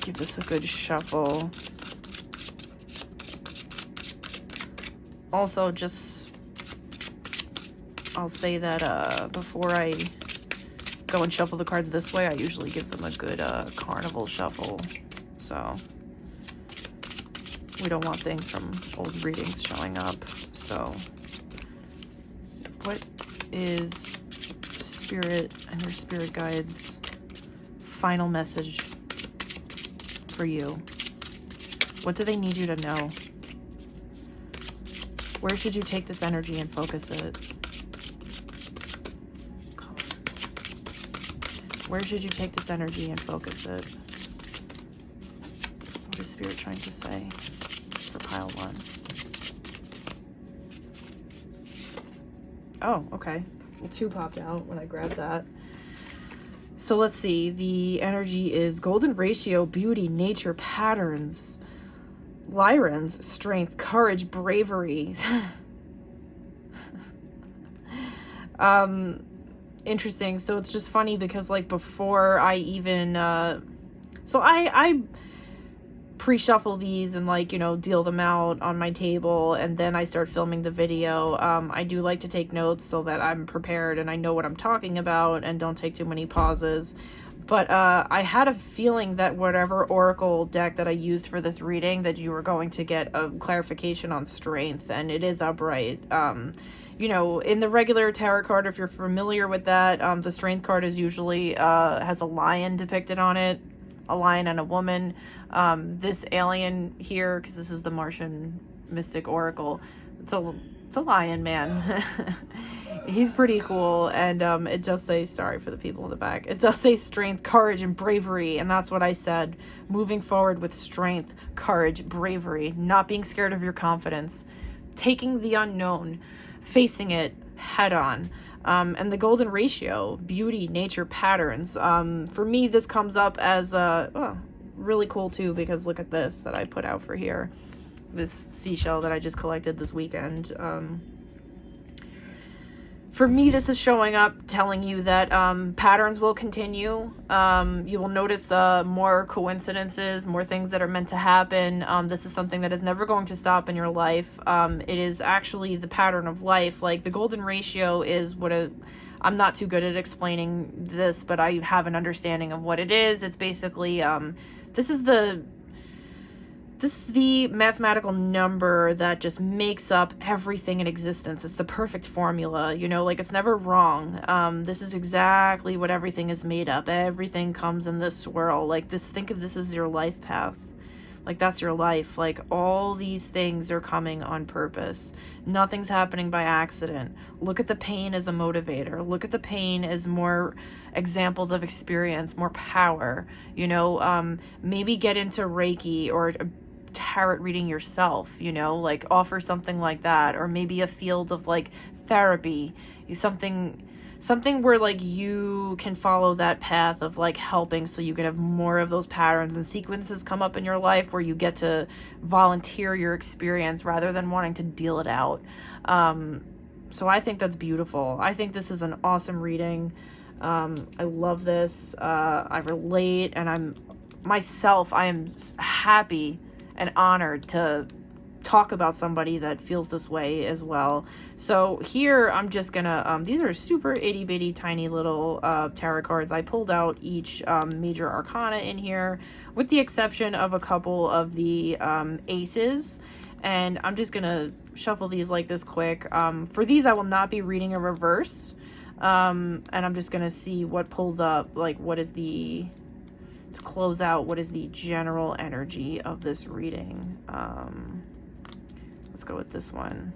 give this a good shuffle. Also, just, I'll say that before I go and shuffle the cards this way, I usually give them a good carnival shuffle, so we don't want things from old readings showing up. So what is spirit and your spirit guides' final message for you? What do they need you to know? Where should you take this energy and focus it? Where should you take this energy and focus it? What is Spirit trying to say for pile one? Oh, okay. Well, two popped out when I grabbed that. So let's see. The energy is golden ratio, beauty, nature, patterns, Lyrans, strength, courage, bravery. Interesting. So it's just funny because like before I even so I pre-shuffle these and like, you know, deal them out on my table, and then I start filming the video. I do like to take notes so that I'm prepared and I know what I'm talking about and don't take too many pauses. But I had a feeling that whatever oracle deck that I used for this reading, that you were going to get a clarification on strength, and it is upright. You know, in the regular tarot card, if you're familiar with that, the strength card is usually has a lion depicted on it, a lion and a woman. This alien here, because this is the Martian Mystic Oracle, it's a lion man. He's pretty cool, and it does say, sorry for the people in the back, it does say strength, courage, and bravery, and that's what I said. Moving forward with strength, courage, bravery, not being scared of your confidence, taking the unknown, facing it head on. And the golden ratio, beauty, nature, patterns. For me, this comes up as really cool too, because look at this that I put out for here. This seashell that I just collected this weekend. For me, this is showing up telling you that patterns will continue. You will notice more coincidences, more things that are meant to happen. This is something that is never going to stop in your life. It is actually the pattern of life. Like the golden ratio is what I'm not too good at explaining this, but I have an understanding of what it is. It's basically, this is the mathematical number that just makes up everything in existence. It's the perfect formula, you know, like it's never wrong. This is exactly what everything is made up. Everything comes in this swirl. Like this, think of this as your life path. Like that's your life. Like all these things are coming on purpose. Nothing's happening by accident. Look at the pain as a motivator. Look at the pain as more examples of experience, more power, you know. Maybe get into Reiki or tarot reading yourself, you know, like offer something like that, or maybe a field of like therapy, something where like you can follow that path of like helping, so you can have more of those patterns and sequences come up in your life where you get to volunteer your experience rather than wanting to deal it out. So I think that's beautiful. I think this is an awesome reading. I love this. I relate, and I am happy and honored to talk about somebody that feels this way as well. So here I'm just gonna, these are super itty bitty tiny little tarot cards. I pulled out each major arcana in here, with the exception of a couple of the aces, and I'm just gonna shuffle these like this quick. For these I will not be reading a reverse, and I'm just gonna see what pulls up, like what is the, to close out, what is the general energy of this reading. Let's go with this one.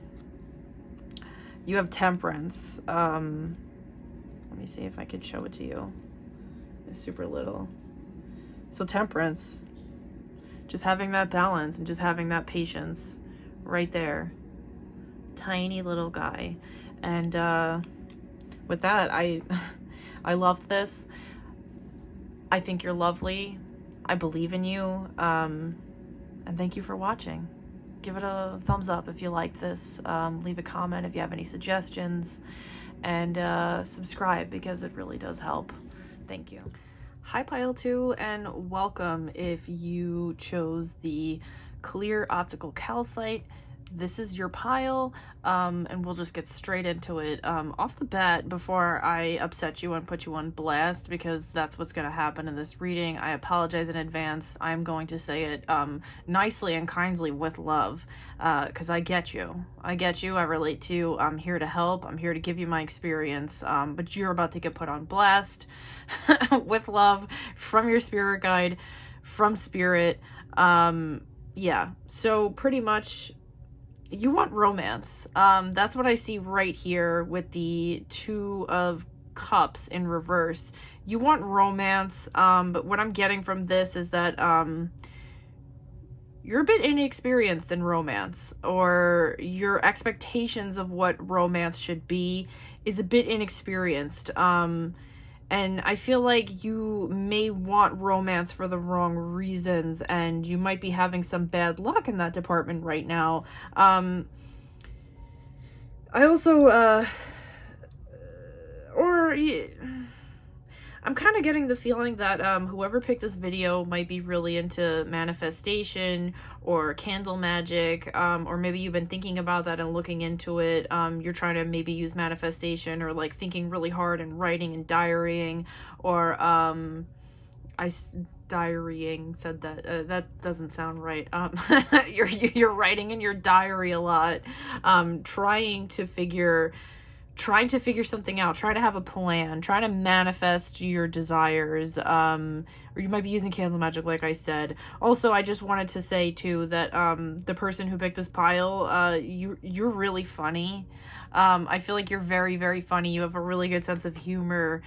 You have Temperance. Let me see if I could show it to you. It's super little. So Temperance, just having that balance and just having that patience right there. Tiny little guy. And with that, I loved this. I think you're lovely. I believe in you. And thank you for watching. Give it a thumbs up if you liked this. Leave a comment if you have any suggestions. And subscribe, because it really does help. Thank you. Hi Pile 2, and welcome if you chose the clear optical calcite. This is your pile, and we'll just get straight into it. Off the bat, before I upset you and put you on blast, because that's what's going to happen in this reading, I apologize in advance. I'm going to say it nicely and kindly with love, because I get you. I get you. I relate to you. I'm here to help. I'm here to give you my experience, but you're about to get put on blast with love from your spirit guide, from spirit. Yeah, so pretty much you want romance. That's what I see right here with the Two of Cups in reverse. You want romance, but what I'm getting from this is that you're a bit inexperienced in romance, or your expectations of what romance should be is a bit inexperienced. And I feel like you may want romance for the wrong reasons, and you might be having some bad luck in that department right now. I also, I'm kind of getting the feeling that whoever picked this video might be really into manifestation or candle magic, or maybe you've been thinking about that and looking into it. You're trying to maybe use manifestation or like thinking really hard and writing and diarying, or diarying said that that doesn't sound right. You're writing in your diary a lot, trying to figure something out, trying to have a plan, trying to manifest your desires, or you might be using candle magic, like I said. Also, I just wanted to say too that the person who picked this pile, you're really funny. I feel like you're very, very funny. You have a really good sense of humor.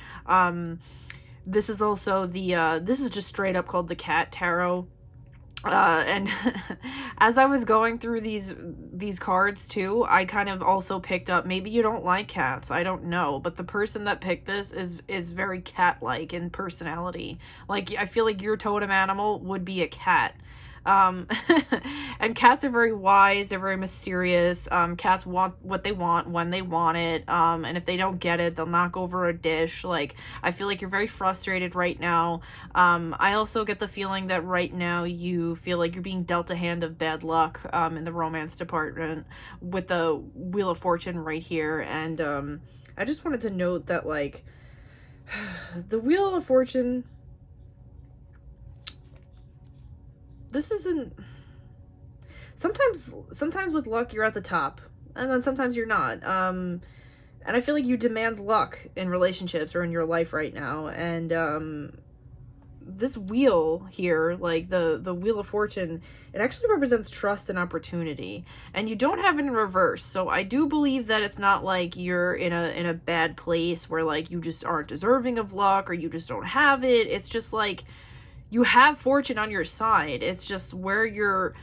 This is also this is just straight up called the Cat Tarot. And as I was going through these cards too, I kind of also picked up, maybe you don't like cats, I don't know, but the person that picked this is very cat-like in personality. Like, I feel like your totem animal would be a cat. And cats are very wise, they're very mysterious. Cats want what they want when they want it, and if they don't get it, they'll knock over a dish. Like, I feel like you're very frustrated right now. I also get the feeling that right now you feel like you're being dealt a hand of bad luck in the romance department with the Wheel of Fortune right here. And I just wanted to note that, like, the Wheel of Fortune, this isn't, sometimes with luck you're at the top, and then sometimes you're not. And I feel like you demand luck in relationships or in your life right now. And this wheel here, like the Wheel of Fortune, it actually represents trust and opportunity, and you don't have it in reverse. So I do believe that it's not like you're in a bad place where like you just aren't deserving of luck or you just don't have it. It's just like you have fortune on your side. It's just where you're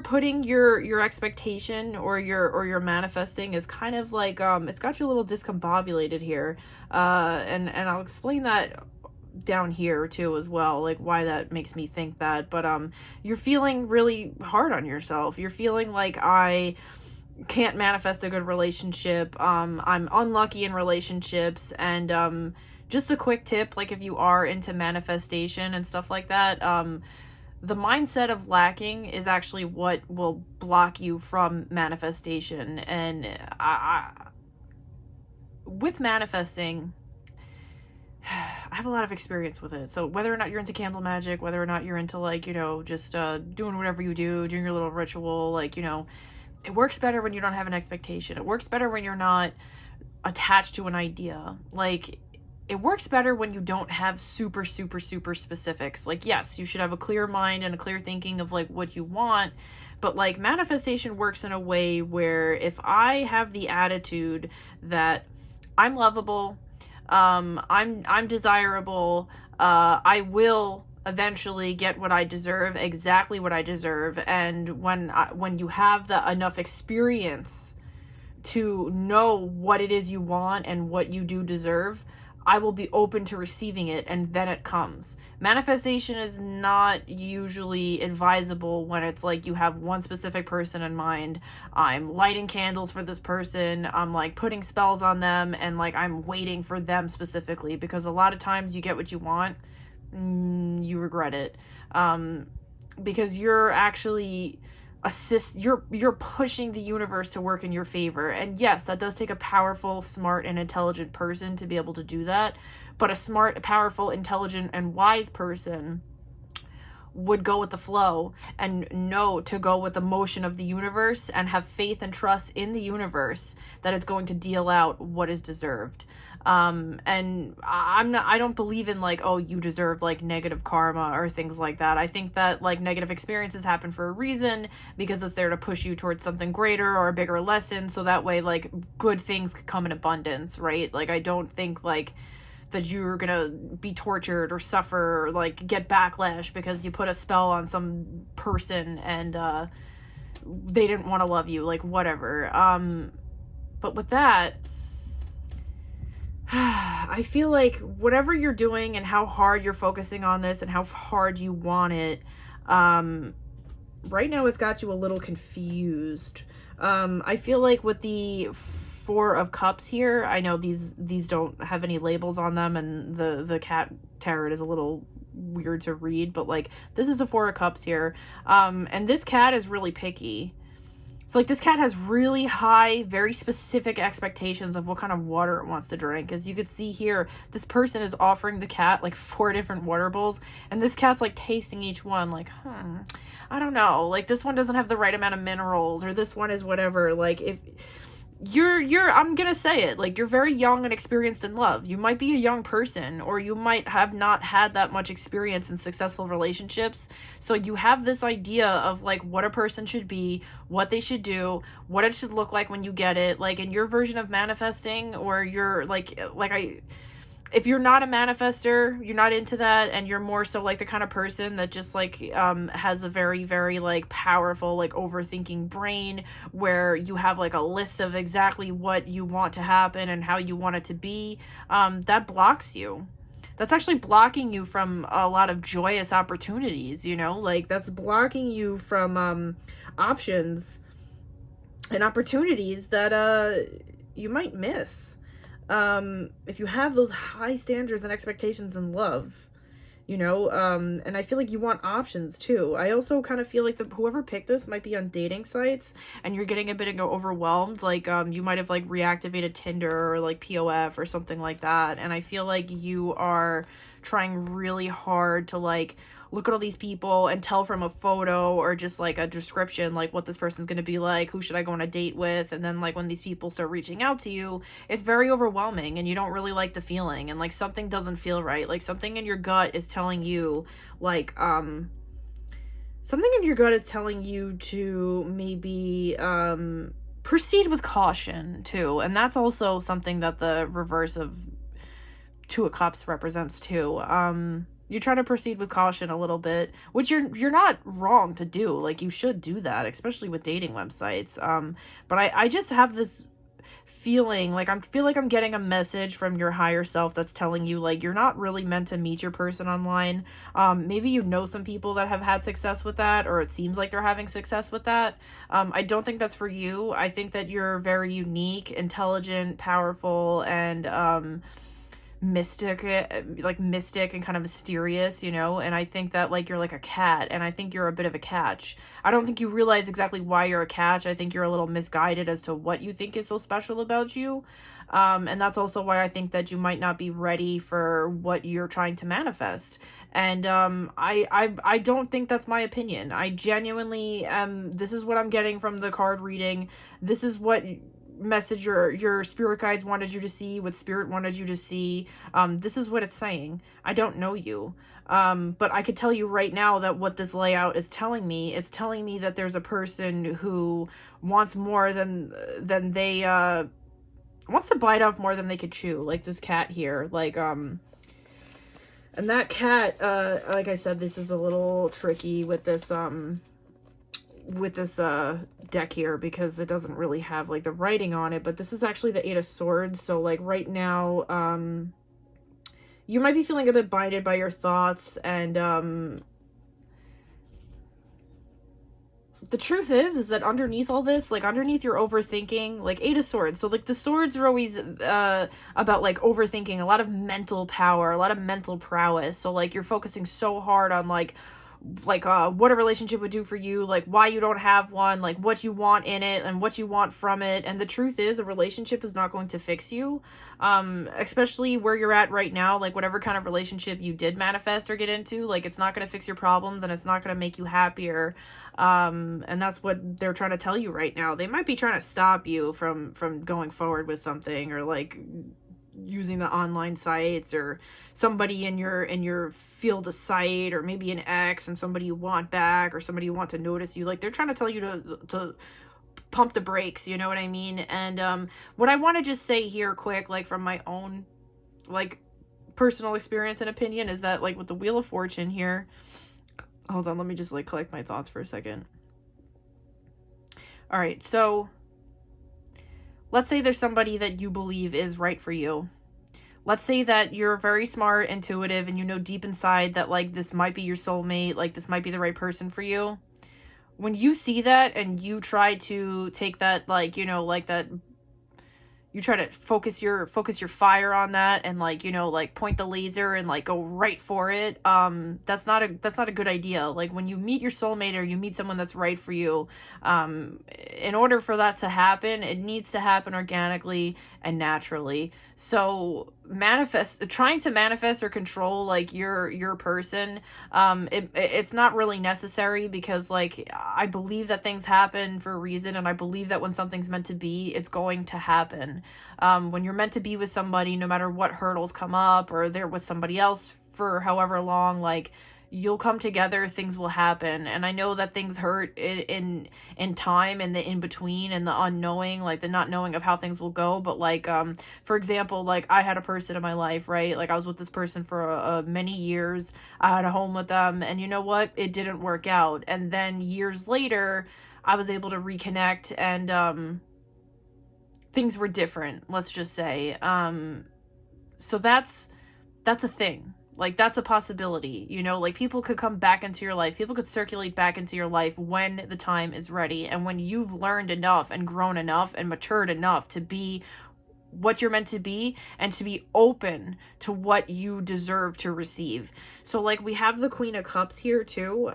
putting your expectation or your manifesting is kind of like it's got you a little discombobulated here, and I'll explain that down here too as well, like why that makes me think that. But you're feeling really hard on yourself. You're feeling like, I can't manifest a good relationship, I'm unlucky in relationships. And just a quick tip, like if you are into manifestation and stuff like that, the mindset of lacking is actually what will block you from manifestation. And with manifesting, I have a lot of experience with it. So whether or not you're into candle magic, whether or not you're into, like, you know, just doing whatever you do, doing your little ritual, like, you know, it works better when you don't have an expectation. It works better when you're not attached to an idea. Like, it works better when you don't have super specifics. Like, yes, you should have a clear mind and a clear thinking of like what you want, but like manifestation works in a way where if I have the attitude that I'm lovable, I'm desirable, I will eventually get what I deserve, exactly what I deserve. And when you have enough experience to know what it is you want and what you do deserve, I will be open to receiving it, and then it comes. Manifestation is not usually advisable when it's like you have one specific person in mind. I'm lighting candles for this person, I'm like putting spells on them, and like I'm waiting for them specifically, because a lot of times you get what you want, you regret it, because you're actually you're pushing the universe to work in your favor. And yes, that does take a powerful, smart, and intelligent person to be able to do that. But a smart, powerful, intelligent, and wise person would go with the flow and know to go with the motion of the universe and have faith and trust in the universe that it's going to deal out what is deserved. And I don't believe in like, oh, you deserve like negative karma or things like that. I think that like negative experiences happen for a reason, because it's there to push you towards something greater or a bigger lesson, so that way like good things could come in abundance, right? Like, I don't think like that you're gonna be tortured or suffer or like get backlash because you put a spell on some person and they didn't want to love you, like whatever. But with that, I feel like whatever you're doing and how hard you're focusing on this and how hard you want it, right now it's got you a little confused. I feel like with the Four of Cups here. I know these don't have any labels on them, and the cat tarot is a little weird to read, but like this is a Four of Cups here. And this cat is really picky. So like this cat has really high, very specific expectations of what kind of water it wants to drink. As you can see here, this person is offering the cat like 4 different water bowls, and this cat's like tasting each one like, I don't know, like this one doesn't have the right amount of minerals, or this one is whatever. Like if you're I'm gonna say it, like you're very young and experienced in love. You might be a young person, or you might have not had that much experience in successful relationships, so you have this idea of like what a person should be, what they should do, what it should look like when you get it. Like in your version of manifesting, or you're if you're not a manifester, you're not into that, and you're more so like the kind of person that just like has a very, very like powerful like overthinking brain, where you have like a list of exactly what you want to happen and how you want it to be, that blocks you. That's actually blocking you from a lot of joyous opportunities, you know, like that's blocking you from options and opportunities that you might miss. If you have those high standards and expectations in love, you know, and I feel like you want options too. I also kind of feel like whoever picked this might be on dating sites, and you're getting a bit overwhelmed. Like, you might have like reactivated Tinder or like POF or something like that. And I feel like you are trying really hard to like look at all these people and tell from a photo or just like a description like what this person's going to be like, who should I go on a date with, and then like when these people start reaching out to you, it's very overwhelming and you don't really like the feeling, and like something doesn't feel right. Like something in your gut is telling you like something in your gut is telling you to maybe proceed with caution too. And that's also something that the reverse of Two of Cups represents too. You're trying to proceed with caution a little bit, which you're not wrong to do. Like, you should do that, especially with dating websites. But I just have this feeling, like, I feel like I'm getting a message from your higher self that's telling you, like, you're not really meant to meet your person online. Maybe you know some people that have had success with that, or it seems like they're having success with that. I don't think that's for you. I think that you're very unique, intelligent, powerful, and mystic and kind of mysterious, you know. And I think that like you're like a cat, and I think you're a bit of a catch. I don't think you realize exactly why you're a catch. I think you're a little misguided as to what you think is so special about you, and that's also why I think that you might not be ready for what you're trying to manifest. And I don't think that's my opinion. I genuinely this is what I'm getting from the card reading. This is what message your spirit guides wanted you to see, what spirit wanted you to see. This is what it's saying. I don't know you, but I could tell you right now that what this layout is telling me, it's telling me that there's a person who wants more than they wants to bite off more than they could chew, like this cat here. Like and that cat, like I said, this is a little tricky with this deck here, because it doesn't really have like the writing on it, but this is actually the 8 of Swords. So like right now, you might be feeling a bit binded by your thoughts, and the truth is that underneath all this, like underneath your overthinking, like 8 of Swords, so like the swords are always about like overthinking, a lot of mental power, a lot of mental prowess. So like you're focusing so hard on like what a relationship would do for you, like why you don't have one, like what you want in it and what you want from it. And the truth is, a relationship is not going to fix you, especially where you're at right now. Like whatever kind of relationship you did manifest or get into, like it's not going to fix your problems, and it's not going to make you happier. And that's what they're trying to tell you right now. They might be trying to stop you from going forward with something, or like using the online sites, or somebody in your field of sight, or maybe an ex and somebody you want back, or somebody you want to notice you. Like they're trying to tell you to pump the brakes, you know what I mean? And what I want to just say here quick, like from my own like personal experience and opinion, is that like with the Wheel of Fortune here, hold on, let me just like collect my thoughts for a second. All right, so let's say there's somebody that you believe is right for you. Let's say that you're very smart, intuitive, and you know deep inside that like this might be your soulmate, like this might be the right person for you. When you see that and you try to take that, like, you know, like that, you try to focus your fire on that and like, you know, like point the laser and like go right for it. That's not a good idea. Like when you meet your soulmate or you meet someone that's right for you, in order for that to happen, it needs to happen organically and naturally. So trying to manifest or control like your person, it's not really necessary, because like I believe that things happen for a reason, and I believe that when something's meant to be, it's going to happen. When you're meant to be with somebody, no matter what hurdles come up, or they're with somebody else for however long, like you'll come together, things will happen. And I know that things hurt in time and the in between and the unknowing, like the not knowing of how things will go. But like for example, like I had a person in my life, right? Like I was with this person for many years. I had a home with them, and you know what, it didn't work out. And then years later I was able to reconnect, and things were different, let's just say. So that's a thing. Like that's a possibility, you know, like people could come back into your life. People could circulate back into your life when the time is ready, and when you've learned enough and grown enough and matured enough to be what you're meant to be, and to be open to what you deserve to receive. So like we have the Queen of Cups here too.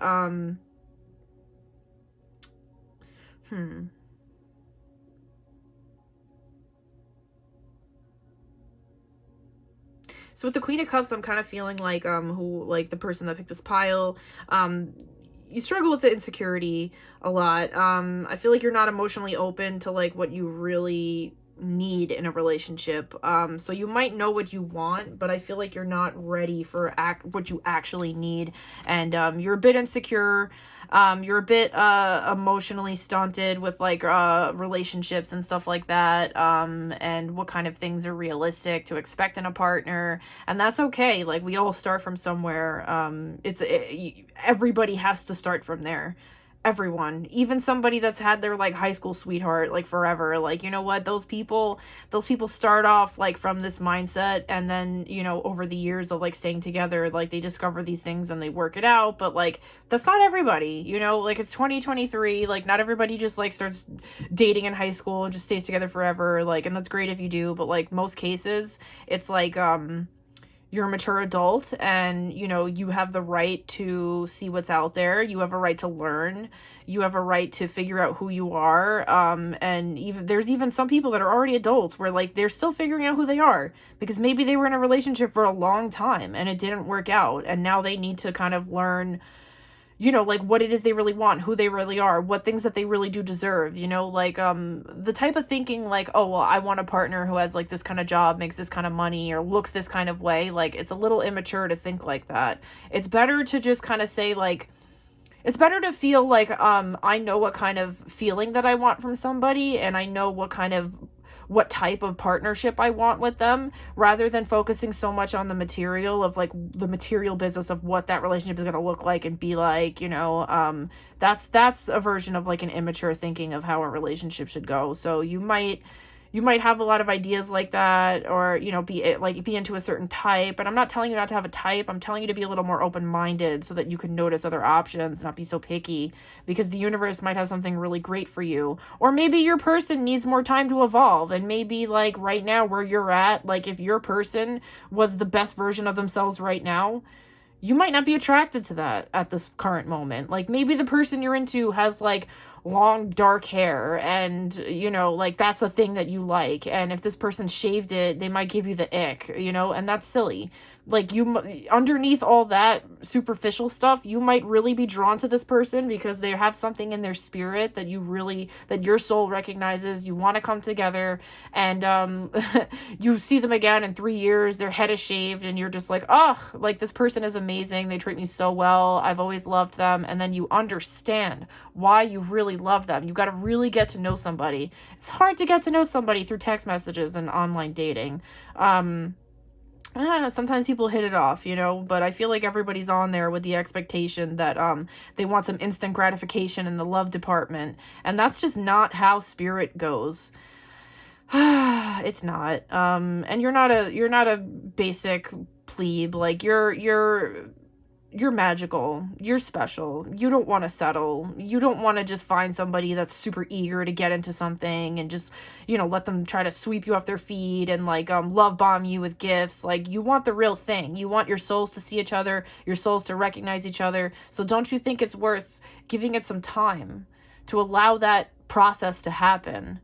So with the Queen of Cups, I'm kind of feeling like the person that picked this pile, you struggle with the insecurity a lot. I feel like you're not emotionally open to like what you really need in a relationship. So you might know what you want, but I feel like you're not ready for what you actually need. And you're a bit insecure. You're a bit emotionally stunted with like relationships and stuff like that, and what kind of things are realistic to expect in a partner. And that's okay. Like we all start from somewhere. Everybody has to start from there. Everyone, even somebody that's had their like high school sweetheart like forever, like, you know what, those people start off like from this mindset, and then, you know, over the years of like staying together, like they discover these things and they work it out. But like that's not everybody, you know, like it's 2023, like not everybody just like starts dating in high school and just stays together forever, like, and that's great if you do, but like most cases it's like you're a mature adult, and you know, you have the right to see what's out there. You have a right to learn. You have a right to figure out who you are. And even there's even some people that are already adults where like they're still figuring out who they are, because maybe they were in a relationship for a long time and it didn't work out, and now they need to kind of learn, you know, like what it is they really want, who they really are, what things that they really do deserve, you know, like the type of thinking like, oh well, I want a partner who has like this kind of job, makes this kind of money, or looks this kind of way. Like it's a little immature to think like that. It's better to just kind of say like, it's better to feel like I know what kind of feeling that I want from somebody, and I know what type of partnership I want with them, rather than focusing so much on the material of like the material business of what that relationship is going to look like and be like, you know. That's a version of like an immature thinking of how a relationship should go. So you might have a lot of ideas like that, or, you know, be into a certain type. But I'm not telling you not to have a type. I'm telling you to be a little more open-minded so that you can notice other options, not be so picky, because the universe might have something really great for you. Or maybe your person needs more time to evolve, and maybe like right now where you're at, like if your person was the best version of themselves right now, you might not be attracted to that at this current moment. Like maybe the person you're into has like long dark hair, and, you know, like that's a thing that you like, and if this person shaved it, they might give you the ick, you know, and that's silly. Like underneath all that superficial stuff, you might really be drawn to this person because they have something in their spirit that that your soul recognizes. You want to come together, and you see them again in 3 years, their head is shaved, and you're just like, oh, like this person is amazing, they treat me so well, I've always loved them. And then you understand why you really love them. You got to really get to know somebody. It's hard to get to know somebody through text messages and online dating. Sometimes people hit it off, you know, but I feel like everybody's on there with the expectation that they want some instant gratification in the love department, and that's just not how spirit goes. It's not. And you're not a basic plebe. Like you're you're magical, you're special, you don't want to settle, you don't want to just find somebody that's super eager to get into something and just, you know, let them try to sweep you off their feet and like love bomb you with gifts. Like, you want the real thing. You want your souls to see each other, your souls to recognize each other. So don't you think it's worth giving it some time to allow that process to happen?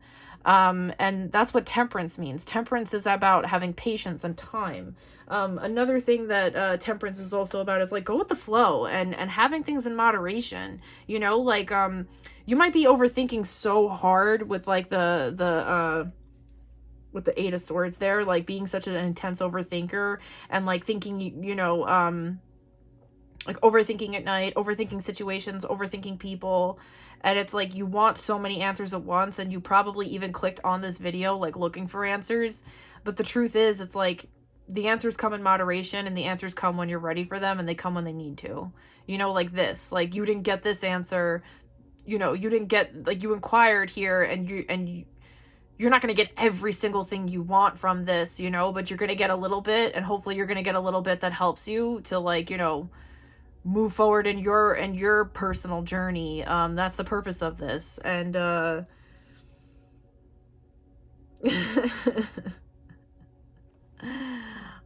And that's what temperance means. Temperance is about having patience and time. Another thing that temperance is also about is like go with the flow and having things in moderation. You know, like you might be overthinking so hard with like with the Eight of Swords there, like being such an intense overthinker and like thinking, you know, like overthinking at night, overthinking situations, overthinking people. And it's like you want so many answers at once, and you probably even clicked on this video like looking for answers. But the truth is, it's like the answers come in moderation, and the answers come when you're ready for them, and they come when they need to. You know, like this. Like, you didn't get this answer, you know, you didn't get, like, you inquired here, and you're not going to get every single thing you want from this, you know, but you're going to get a little bit, and hopefully you're going to get a little bit that helps you to, like, you know, move forward in your personal journey. That's the purpose of this. And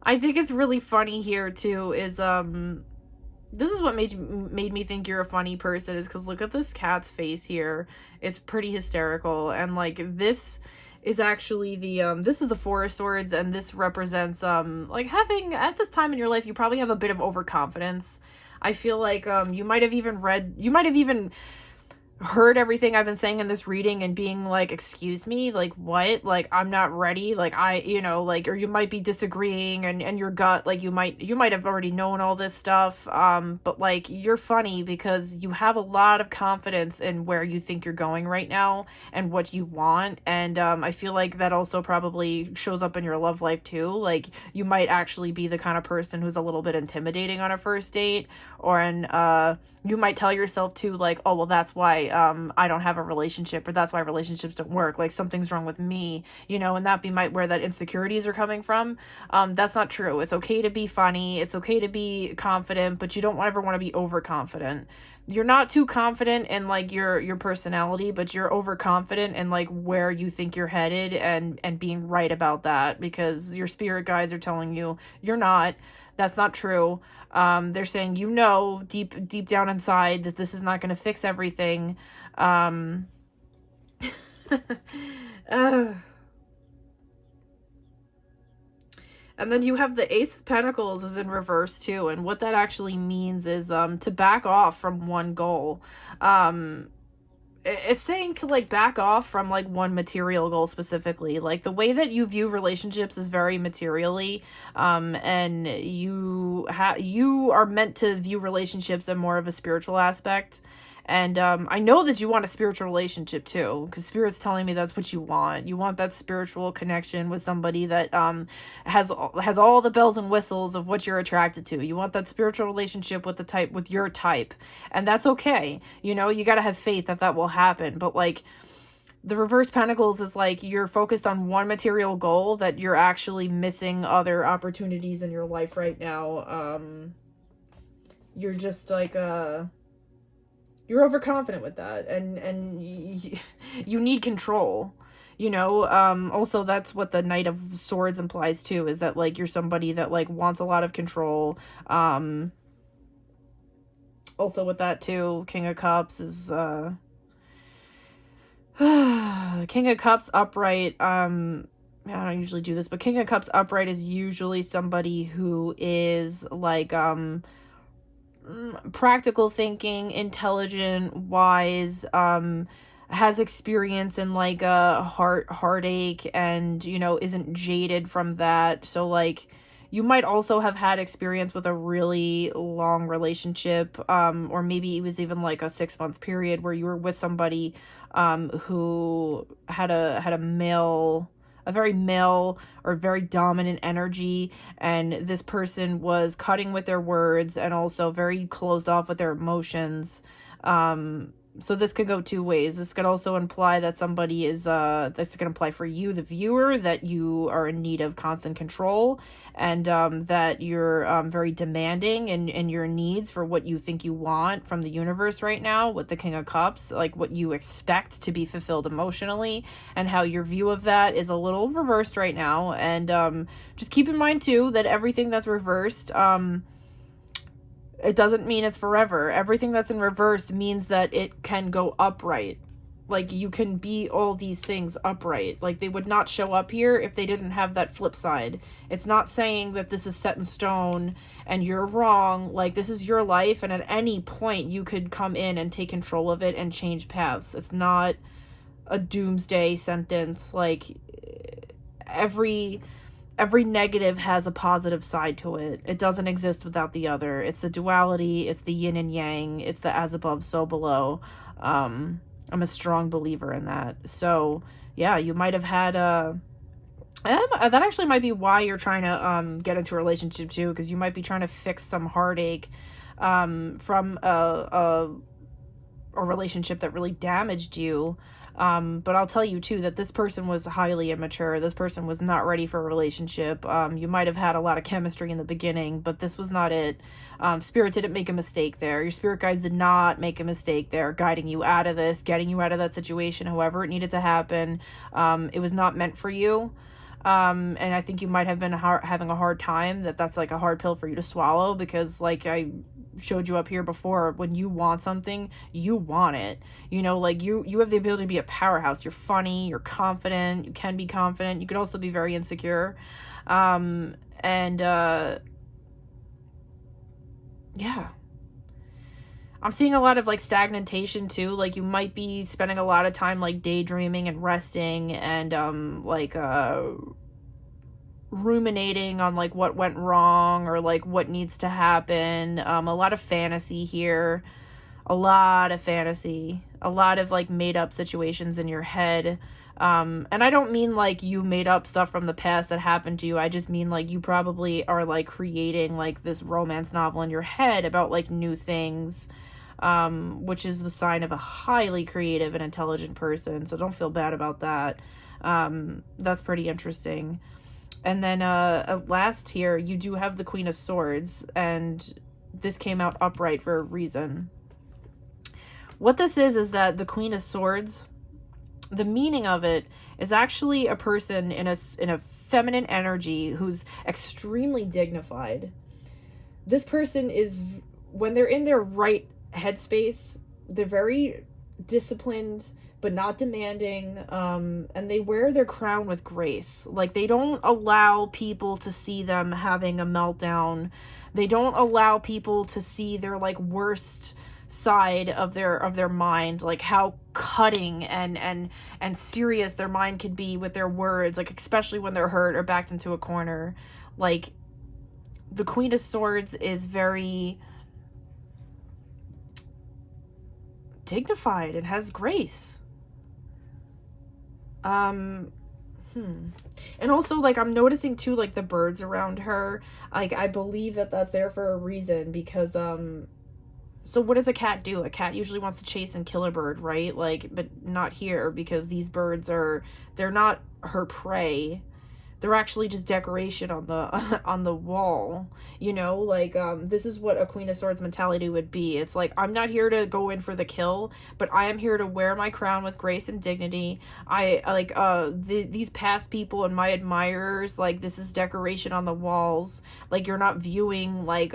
I think it's really funny here too is this is what made me think you're a funny person, is because look at this cat's face here. It's pretty hysterical. And like, this is actually the this is the Four of Swords, and this represents like having, at this time in your life, you probably have a bit of overconfidence. I feel like you might have even heard everything I've been saying in this reading and being like, excuse me, like what? Like, I'm not ready. Like, you know, like, or you might be disagreeing, and your gut, like, you might have already known all this stuff. But like, you're funny because you have a lot of confidence in where you think you're going right now and what you want. And I feel like that also probably shows up in your love life too. Like, you might actually be the kind of person who's a little bit intimidating on a first date, or you might tell yourself too, like, oh, well, that's why I don't have a relationship, or that's why relationships don't work. Like, something's wrong with me, you know, and that be where that insecurities are coming from. That's not true. It's okay to be funny. It's okay to be confident, but you don't ever want to be overconfident. You're not too confident in like your personality, but you're overconfident in like where you think you're headed, and being right about that, because your spirit guides are telling you you're not. That's not true. They're saying, you know, deep down inside that this is not going to fix everything. And then you have the Ace of Pentacles is in reverse too. And what that actually means is to back off from one goal. It's saying to like back off from like one material goal specifically. Like, the way that you view relationships is very materially, and you are meant to view relationships in more of a spiritual aspect. And I know that you want a spiritual relationship too, because Spirit's telling me that's what you want. You want that spiritual connection with somebody that has all the bells and whistles of what you're attracted to. You want that spiritual relationship with your type, and that's okay. You know, you got to have faith that will happen. But like, the reverse pentacles is like you're focused on one material goal, that you're actually missing other opportunities in your life right now. You're just like you're overconfident with that, and you need control, you know. Also, that's what the Knight of Swords implies too, is that like you're somebody that like wants a lot of control. Also with that too, King of Cups is King of Cups upright. I don't usually do this, but King of Cups upright is usually somebody who is like practical thinking, intelligent, wise, has experience in like a heartache, and you know, isn't jaded from that. So like, you might also have had experience with a really long relationship, or maybe it was even like a 6-month period where you were with somebody who had a very male or very dominant energy, and this person was cutting with their words and also very closed off with their emotions. So this could go two ways. This could also imply that somebody is, this could imply for you, the viewer, that you are in need of constant control, and that you're very demanding in your needs for what you think you want from the universe right now with the King of Cups, like what you expect to be fulfilled emotionally, and how your view of that is a little reversed right now. And just keep in mind too that everything that's reversed, it doesn't mean it's forever. Everything that's in reverse means that it can go upright. Like, you can be all these things upright. Like, they would not show up here if they didn't have that flip side. It's not saying that this is set in stone and you're wrong. Like, this is your life, and at any point you could come in and take control of it and change paths. It's not a doomsday sentence. Like, every negative has a positive side to it. It doesn't exist without the other. It's the duality, it's the yin and yang, it's the as above, so below. I'm a strong believer in that. So, yeah, you might have had that actually might be why you're trying to get into a relationship too, because you might be trying to fix some heartache from a relationship that really damaged you. But I'll tell you too that this person was highly immature. This person was not ready for a relationship. You might have had a lot of chemistry in the beginning, but this was not it. Spirit didn't make a mistake there. Your spirit guides did not make a mistake there, guiding you out of this, getting you out of that situation, however it needed to happen. It was not meant for you. And I think you might have been having a hard time. That's like a hard pill for you to swallow, because like I showed you up here before, when you want something, you want it. You know, like you have the ability to be a powerhouse. You're funny, you're confident, you can be confident. You could also be very insecure. Yeah. I'm seeing a lot of like stagnation too. Like, you might be spending a lot of time like daydreaming and resting and ruminating on like what went wrong or like what needs to happen. A lot of fantasy here. A lot of fantasy. A lot of like made up situations in your head. And I don't mean like you made up stuff from the past that happened to you. I just mean like you probably are like creating like this romance novel in your head about like new things, which is the sign of a highly creative and intelligent person. So don't feel bad about that. That's pretty interesting. And then last here, you do have the Queen of Swords, and this came out upright for a reason. What this is that the Queen of Swords, the meaning of it is actually a person in a feminine energy who's extremely dignified. This person is, when they're in their right headspace, they're very disciplined but not demanding, and they wear their crown with grace. Like, they don't allow people to see them having a meltdown. They don't allow people to see their like worst side of their mind, like how cutting and serious their mind can be with their words, like especially when they're hurt or backed into a corner. Like, the Queen of Swords is very dignified and has grace. And also, like, I'm noticing too, like, the birds around her, like, I believe that that's there for a reason, because so what does a cat do? A cat usually wants to chase and kill a bird, right? Like, but not here, because these birds they're not her prey. They're actually just decoration on the wall, you know? Like, this is what a Queen of Swords mentality would be. It's like, I'm not here to go in for the kill, but I am here to wear my crown with grace and dignity. These past people and my admirers, like, this is decoration on the walls. Like, you're not viewing, like,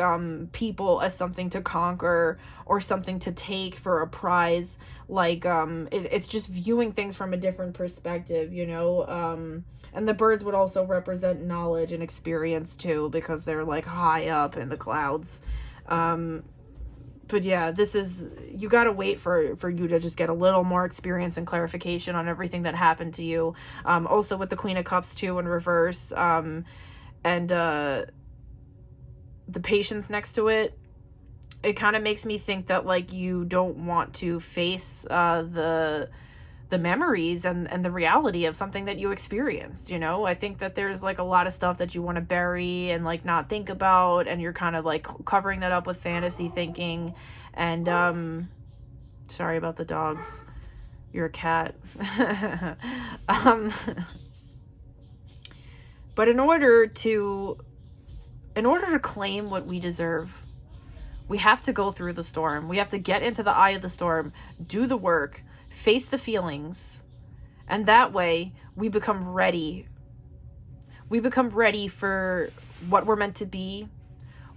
people as something to conquer or something to take for a prize. Like, it's just viewing things from a different perspective, you know? And the birds would also represent knowledge and experience too, because they're like high up in the clouds. But yeah, this is, you gotta wait for you to just get a little more experience and clarification on everything that happened to you. Also with the Queen of Cups too in reverse, and the Patience next to it, it kind of makes me think that like you don't want to face the memories and the reality of something that you experienced, you know? I think that there's like a lot of stuff that you want to bury and like not think about, and you're kind of like covering that up with fantasy thinking. And Sorry about the dogs. You're a cat. um, but in order to claim what we deserve, we have to go through the storm. We have to get into the eye of the storm, do the work, face the feelings, and that way we become ready. We become ready for what we're meant to be,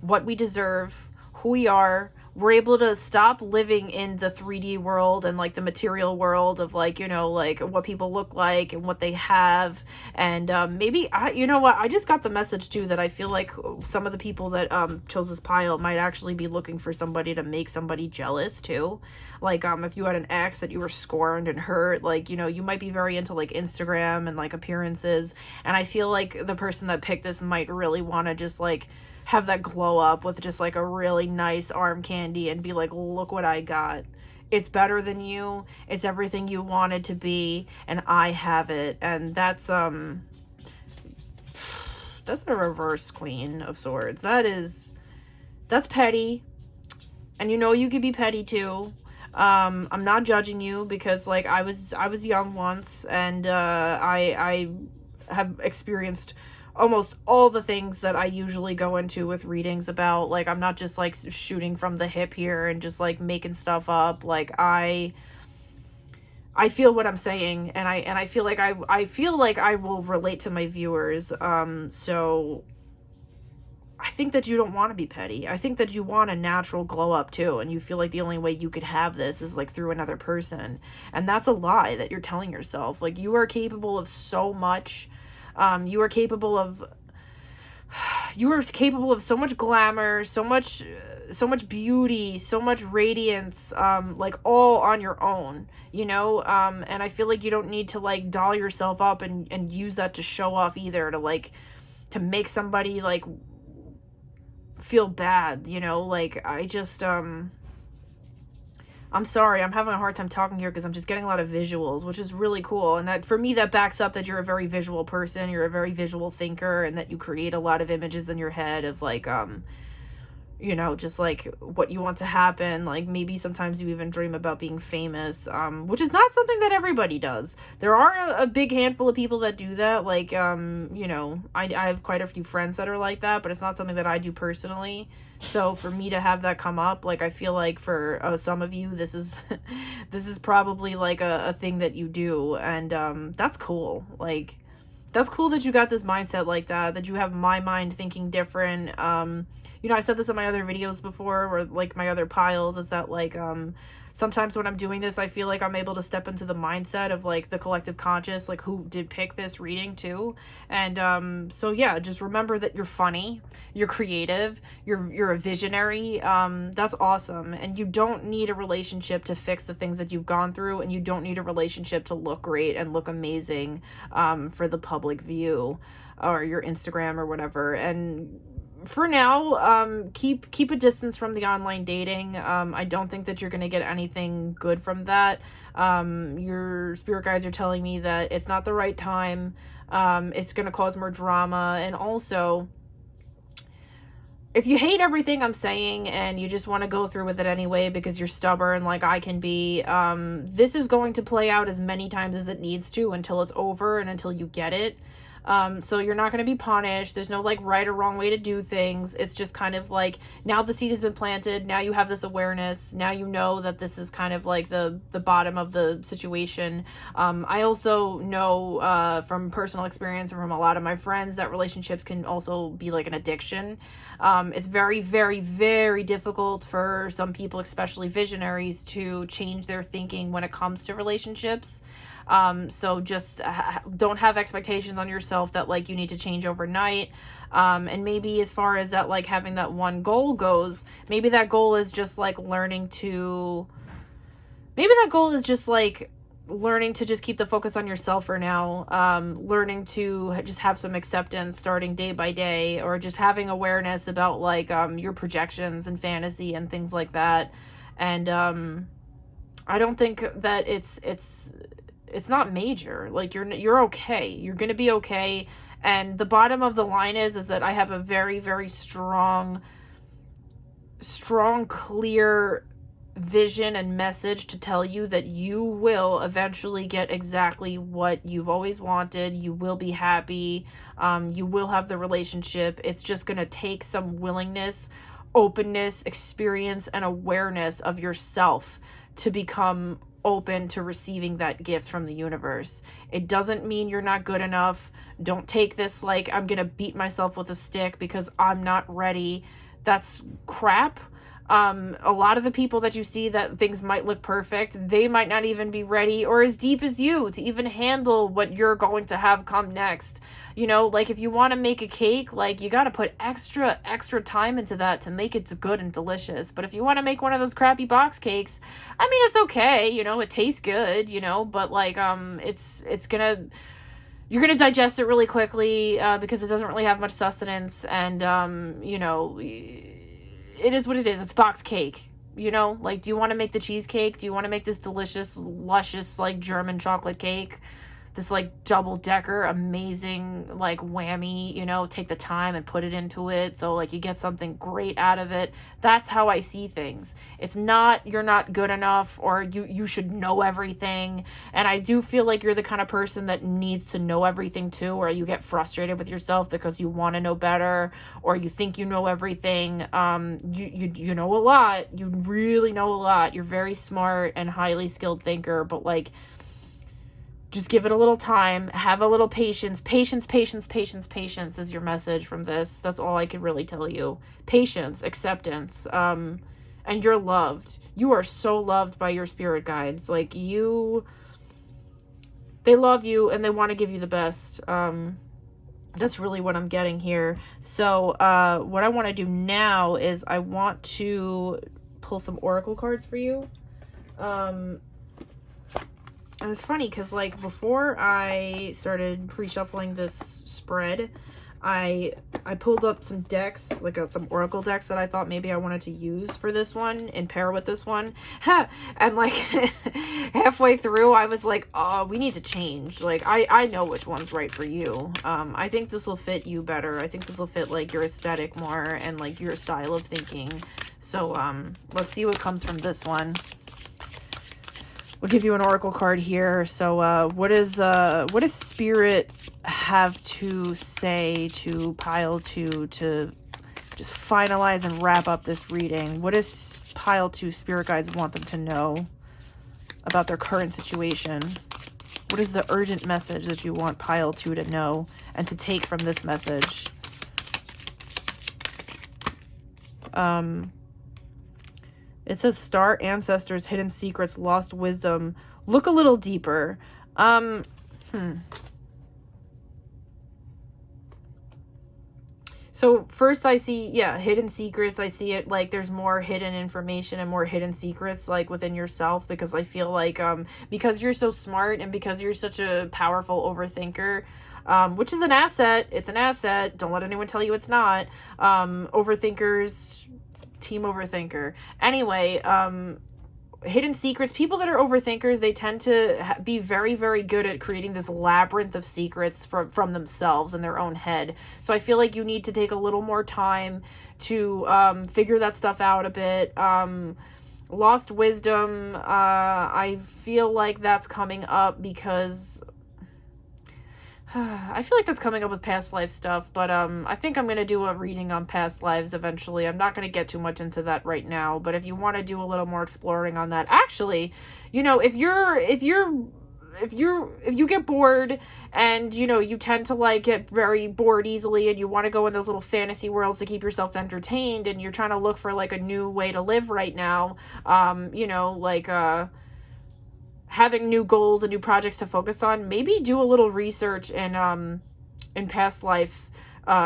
what we deserve, who we are. We're able to stop living in the 3D world and like the material world of like, you know, like what people look like and what they have. And maybe, you know what, I just got the message too that I feel like some of the people that chose this pile might actually be looking for somebody to make somebody jealous too. Like if you had an ex that you were scorned and hurt, like, you know, you might be very into like Instagram and like appearances. And I feel like the person that picked this might really want to just like have that glow up with just like a really nice arm candy and be like, look what I got. It's better than you. It's everything you wanted to be, and I have it. And that's a reverse Queen of Swords. That's petty. And you know you could be petty too. I'm not judging you because like I was young once, and I have experienced almost all the things that I usually go into with readings about. Like, I'm not just like shooting from the hip here and just like making stuff up. Like I feel what I'm saying, and I feel like I feel like I will relate to my viewers. So I think that you don't want to be petty. I think that you want a natural glow up too, and you feel like the only way you could have this is like through another person. And that's a lie that you're telling yourself. Like, you are capable of so much. You are capable of so much glamour, so much beauty, so much radiance, like all on your own, you know? And I feel like you don't need to like doll yourself up and use that to show off either, to make somebody like feel bad, you know? Like, I just, I'm sorry, I'm having a hard time talking here because I'm just getting a lot of visuals, which is really cool. And that, for me, that backs up that you're a very visual person, you're a very visual thinker, and that you create a lot of images in your head of like, you know, just like what you want to happen. Like, maybe sometimes you even dream about being famous, which is not something that everybody does. There are a big handful of people that do that. Like, you know, I have quite a few friends that are like that, but it's not something that I do personally. So for me to have that come up, like, I feel like for some of you, this is this is probably like a thing that you do, and that's cool. Like, that's cool that you got this mindset like that you have my mind thinking different. You know, I said this in my other videos before, or like my other piles, is that like sometimes when I'm doing this, I feel like I'm able to step into the mindset of like the collective conscious, like who did pick this reading too. And so yeah, just remember that you're funny, you're creative, you're a visionary. That's awesome. And you don't need a relationship to fix the things that you've gone through, and you don't need a relationship to look great and look amazing for the public view or your Instagram or whatever. And for now, keep a distance from the online dating. I don't think that you're going to get anything good from that. Your spirit guides are telling me that it's not the right time. It's going to cause more drama. And also, if you hate everything I'm saying and you just want to go through with it anyway because you're stubborn like I can be, this is going to play out as many times as it needs to until it's over and until you get it. So you're not going to be punished. There's no like right or wrong way to do things. It's just kind of like, now the seed has been planted. Now you have this awareness. Now you know that this is kind of like the bottom of the situation. I also know from personal experience and from a lot of my friends that relationships can also be like an addiction. It's very, very, very difficult for some people, especially visionaries, to change their thinking when it comes to relationships. So just don't have expectations on yourself that like you need to change overnight. And maybe as far as that, like having that one goal goes, maybe that goal is just like learning to just keep the focus on yourself for now. Learning to just have some acceptance starting day by day, or just having awareness about like, your projections and fantasy and things like that. And, I don't think that it's not major. Like, you're okay. You're going to be okay. And the bottom of the line is that I have a very, very strong, clear vision and message to tell you that you will eventually get exactly what you've always wanted. You will be happy. You will have the relationship. It's just going to take some willingness, openness, experience, and awareness of yourself to become open to receiving that gift from the universe. It doesn't mean you're not good enough. Don't take this like I'm going to beat myself with a stick because I'm not ready. That's crap. A lot of the people that you see that things might look perfect, they might not even be ready or as deep as you to even handle what you're going to have come next. You know, like if you want to make a cake, like you got to put extra time into that to make it good and delicious. But if you want to make one of those crappy box cakes, I mean, it's okay, you know, it tastes good, you know, but like, you're gonna digest it really quickly, because it doesn't really have much sustenance, and, you know, it is what it is. It's box cake, you know? Like, do you want to make the cheesecake? Do you want to make this delicious, luscious, like, German chocolate cake? This, like, double-decker, amazing, like, whammy, you know? Take the time and put it into it so, like, you get something great out of it. That's how I see things. It's not, you're not good enough, or you should know everything. And I do feel like you're the kind of person that needs to know everything, too, or you get frustrated with yourself because you want to know better, or you think you know everything. You know a lot. You really know a lot. You're very smart and highly skilled thinker, but, like, just give it a little time, have a little patience. Patience is your message from this. That's all I could really tell you. Patience, acceptance, and you're loved. You are so loved by your spirit guides. Like, they love you and they want to give you the best. That's really what I'm getting here. So, what I want to do now is I want to pull some oracle cards for you. And it's funny because, like, before I started pre-shuffling this spread, I pulled up some decks, like some oracle decks that I thought maybe I wanted to use for this one and pair with this one. And, like, halfway through, I was like, oh, we need to change. Like, I know which one's right for you. I think this will fit you better. I think this will fit, like, your aesthetic more and, like, your style of thinking. So, let's see what comes from this one. We'll give you an oracle card here. So, what does Spirit have to say to pile two to just finalize and wrap up this reading? What does pile two Spirit guides want them to know about their current situation? What is the urgent message that you want pile two to know and to take from this message? It says star ancestors, hidden secrets, lost wisdom. Look a little deeper. So first I see, yeah, hidden secrets. I see it like there's more hidden information and more hidden secrets like within yourself, because I feel like because you're so smart and because you're such a powerful overthinker, which is an asset. It's an asset. Don't let anyone tell you it's not. Overthinkers, team overthinker. Anyway, hidden secrets. People that are overthinkers, they tend to be very, very good at creating this labyrinth of secrets from themselves in their own head. So I feel like you need to take a little more time to figure that stuff out a bit. Lost wisdom, I feel like that's coming up because I feel like that's coming up with past life stuff, but I think I'm going to do a reading on past lives eventually. I'm not going to get too much into that right now, but if you want to do a little more exploring on that, actually, you know, if you get bored and, you know, you tend to like get very bored easily and you want to go in those little fantasy worlds to keep yourself entertained and you're trying to look for like a new way to live right now, you know, like having new goals and new projects to focus on, maybe do a little research in past life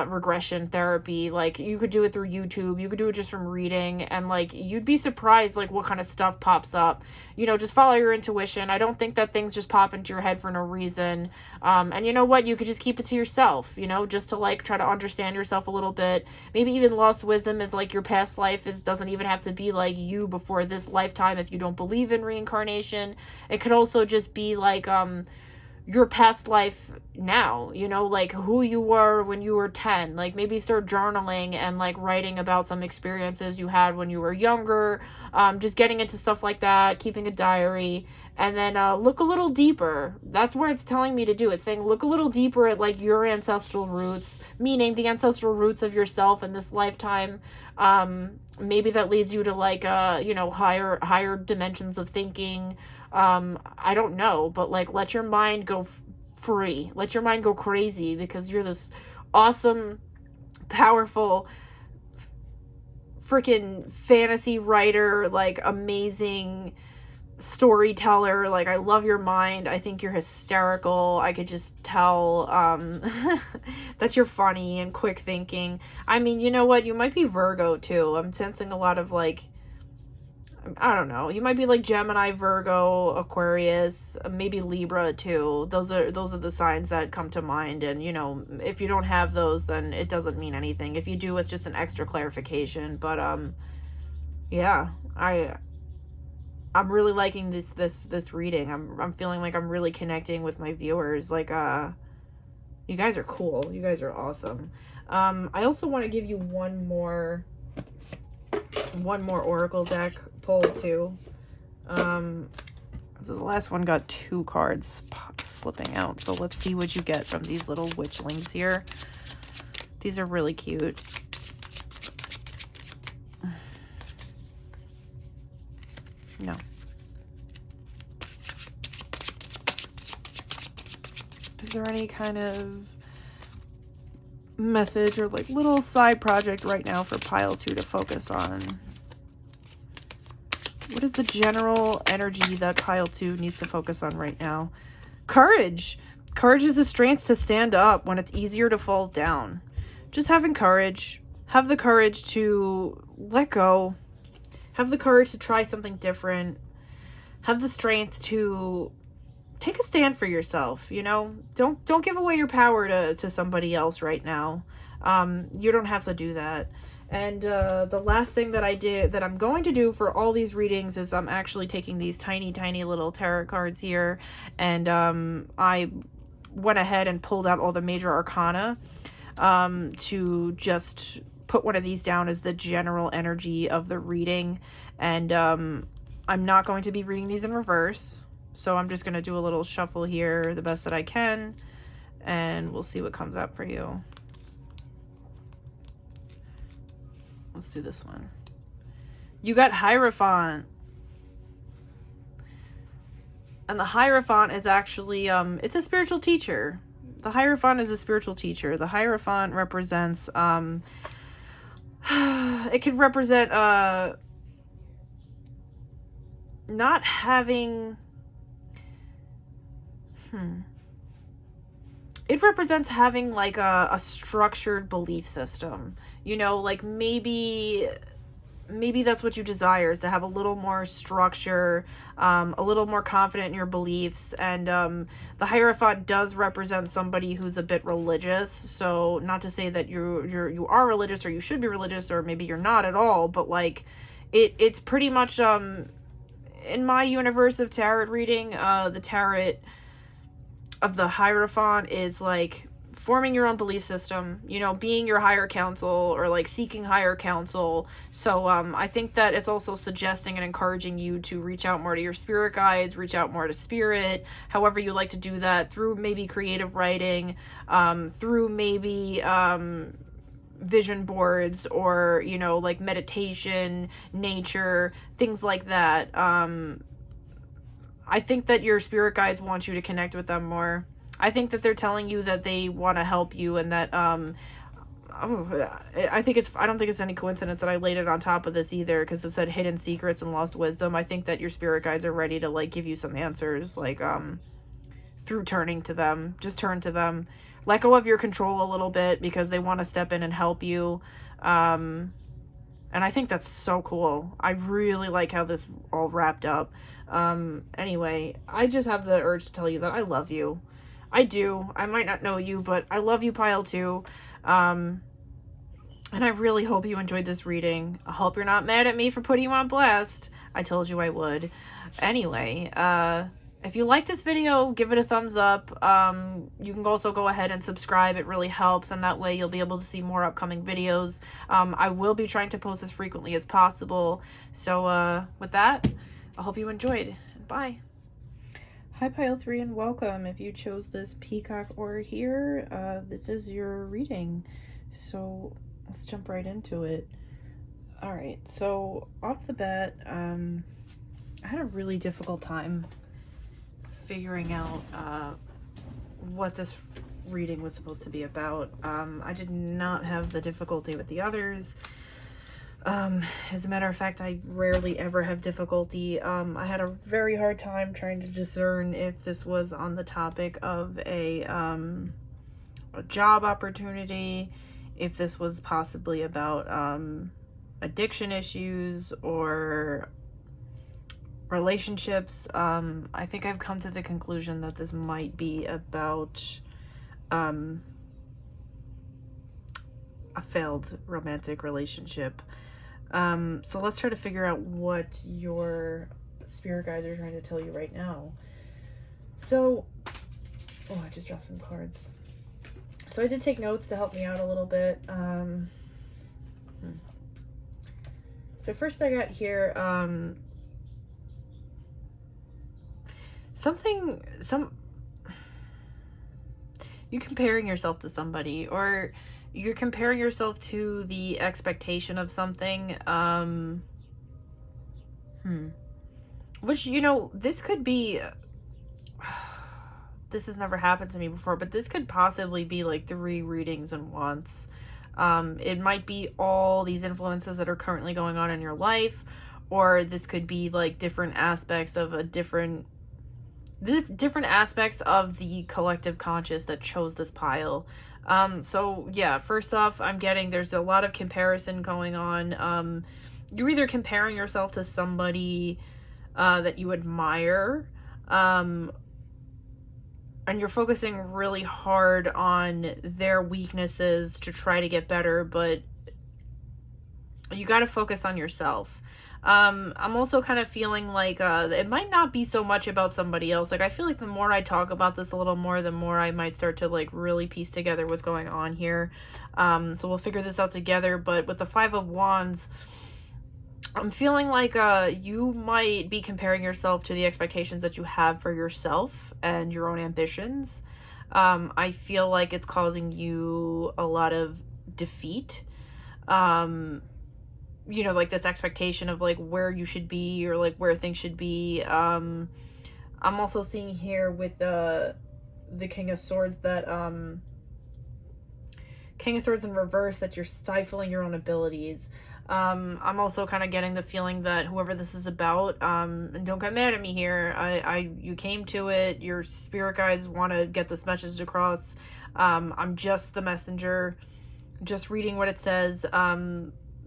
regression therapy. Like, you could do it through YouTube, you could do it just from reading, and like you'd be surprised like what kind of stuff pops up. You know, just follow your intuition. I don't think that things just pop into your head for no reason. And you know what, you could just keep it to yourself, you know, just to like try to understand yourself a little bit. Maybe even lost wisdom is like your past life doesn't even have to be like you before this lifetime if you don't believe in reincarnation. It could also just be like your past life now, you know, like who you were when you were 10. Like maybe start journaling and like writing about some experiences you had when you were younger, just getting into stuff like that, keeping a diary. And then look a little deeper. That's where it's telling me to do. It's saying look a little deeper at like your ancestral roots, meaning the ancestral roots of yourself in this lifetime. Maybe that leads you to like you know, higher dimensions of thinking. I don't know, but like let your mind go free. Let your mind go crazy, because you're this awesome, powerful, freaking fantasy writer, like amazing storyteller. Like I love your mind. I think you're hysterical. I could just tell that you're funny and quick thinking. I mean, you know what, you might be Virgo too. I'm sensing a lot of like, I don't know, you might be like Gemini, Virgo, Aquarius, maybe Libra too. Those are the signs that come to mind. And you know, if you don't have those, then it doesn't mean anything. If you do, it's just an extra clarification. But yeah, I'm really liking this reading. I'm feeling like I'm really connecting with my viewers. Like you guys are cool. You guys are awesome. I also want to give you one more oracle deck pull too. So the last one got 2 cards slipping out. So let's see what you get from these little witchlings here. These are really cute. No. Is there any kind of message or like little side project right now for pile 2 to focus on? What is the general energy that pile 2 needs to focus on right now? Courage. Courage is the strength to stand up when it's easier to fall down. Just having courage. Have the courage to let go. Have the courage to try something different. Have the strength to take a stand for yourself, you know? Don't give away your power to somebody else right now. You don't have to do that. And the last thing that I'm going to do for all these readings is I'm actually taking these tiny little tarot cards here, and I went ahead and pulled out all the major arcana to just put one of these down as the general energy of the reading. And I'm not going to be reading these in reverse, so I'm just going to do a little shuffle here the best that I can, and we'll see what comes up for you. Let's do this one. You got Hierophant. And the Hierophant is actually, it's a spiritual teacher. The Hierophant is a spiritual teacher. The Hierophant represents, it could represent, not having, it represents having like a structured belief system, you know, like maybe that's what you desire, is to have a little more structure, a little more confident in your beliefs. And the Hierophant does represent somebody who's a bit religious. So not to say that you are religious, or you should be religious, or maybe you're not at all, but like it's pretty much in my universe of tarot reading, the tarot of the Hierophant is like forming your own belief system, you know, being your higher counsel, or like seeking higher counsel. So I think that it's also suggesting and encouraging you to reach out more to your spirit guides, reach out more to spirit, however you like to do that, through maybe creative writing, through maybe vision boards, or, you know, like meditation, nature, things like that. I think that your spirit guides want you to connect with them more. I think that they're telling you that they want to help you, and that I don't think it's any coincidence that I laid it on top of this either, because it said hidden secrets and lost wisdom. I think that your spirit guides are ready to like give you some answers, like through turning to them. Just turn to them. Let go of your control a little bit, because they want to step in and help you. And I think that's so cool. I really like how this all wrapped up. Anyway, I just have the urge to tell you that I love you. I do. I might not know you, but I love you, pile 2. And I really hope you enjoyed this reading. I hope you're not mad at me for putting you on blast. I told you I would. Anyway, If you like this video, give it a thumbs up. You can also go ahead and subscribe. It really helps, and that way you'll be able to see more upcoming videos. I will be trying to post as frequently as possible. So with that, I hope you enjoyed. Bye. Hi Pile 3 and welcome. If you chose this peacock or here, this is your reading. So let's jump right into it. Alright, so off the bat, I had a really difficult time figuring out what this reading was supposed to be about. I did not have the difficulty with the others. As a matter of fact, I rarely ever have difficulty. I had a very hard time trying to discern if this was on the topic of a job opportunity, if this was possibly about addiction issues or relationships. I think I've come to the conclusion that this might be about a failed romantic relationship. So let's try to figure out what your spirit guides are trying to tell you right now. So, oh, I just dropped some cards. So I did take notes to help me out a little bit. So first I got here, you comparing yourself to somebody, or you're comparing yourself to the expectation of something, which, you know, this could be, this has never happened to me before, but this could possibly be like 3 readings in once. It might be all these influences that are currently going on in your life, or this could be like different aspects of different aspects of the collective conscious that chose this pile. So yeah, first off, I'm getting there's a lot of comparison going on. You're either comparing yourself to somebody that you admire, and you're focusing really hard on their weaknesses to try to get better, but you got to focus on yourself. I'm also kind of feeling like it might not be so much about somebody else. Like, I feel like the more I talk about this a little more, the more I might start to like really piece together what's going on here. So we'll figure this out together. But with the 5 of Wands, I'm feeling like you might be comparing yourself to the expectations that you have for yourself and your own ambitions. I feel like it's causing you a lot of defeat. You know, like this expectation of like where you should be or like where things should be. I'm also seeing here with the King of Swords that King of Swords in reverse, that you're stifling your own abilities. I'm also kind of getting the feeling that whoever this is about, and don't get mad at me here, you came to it, your spirit guides want to get this message across. I'm just the messenger, just reading what it says.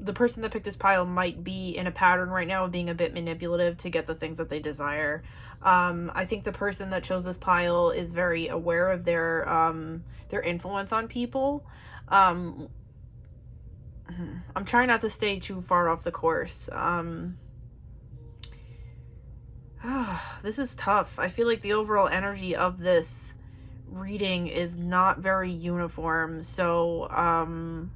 The person that picked this pile might be in a pattern right now of being a bit manipulative to get the things that they desire. I think the person that chose this pile is very aware of their influence on people. I'm trying not to stay too far off the course. This is tough. I feel like the overall energy of this reading is not very uniform. So,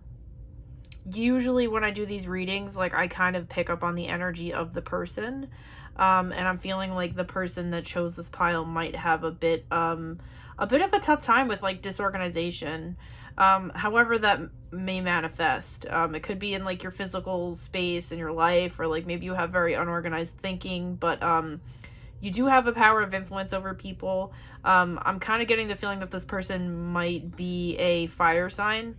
usually when I do these readings, like, I kind of pick up on the energy of the person, and I'm feeling like the person that chose this pile might have a bit of a tough time with like disorganization. However that may manifest, it could be in like your physical space in your life, or like maybe you have very unorganized thinking, but you do have a power of influence over people. I'm kind of getting the feeling that this person might be a fire sign.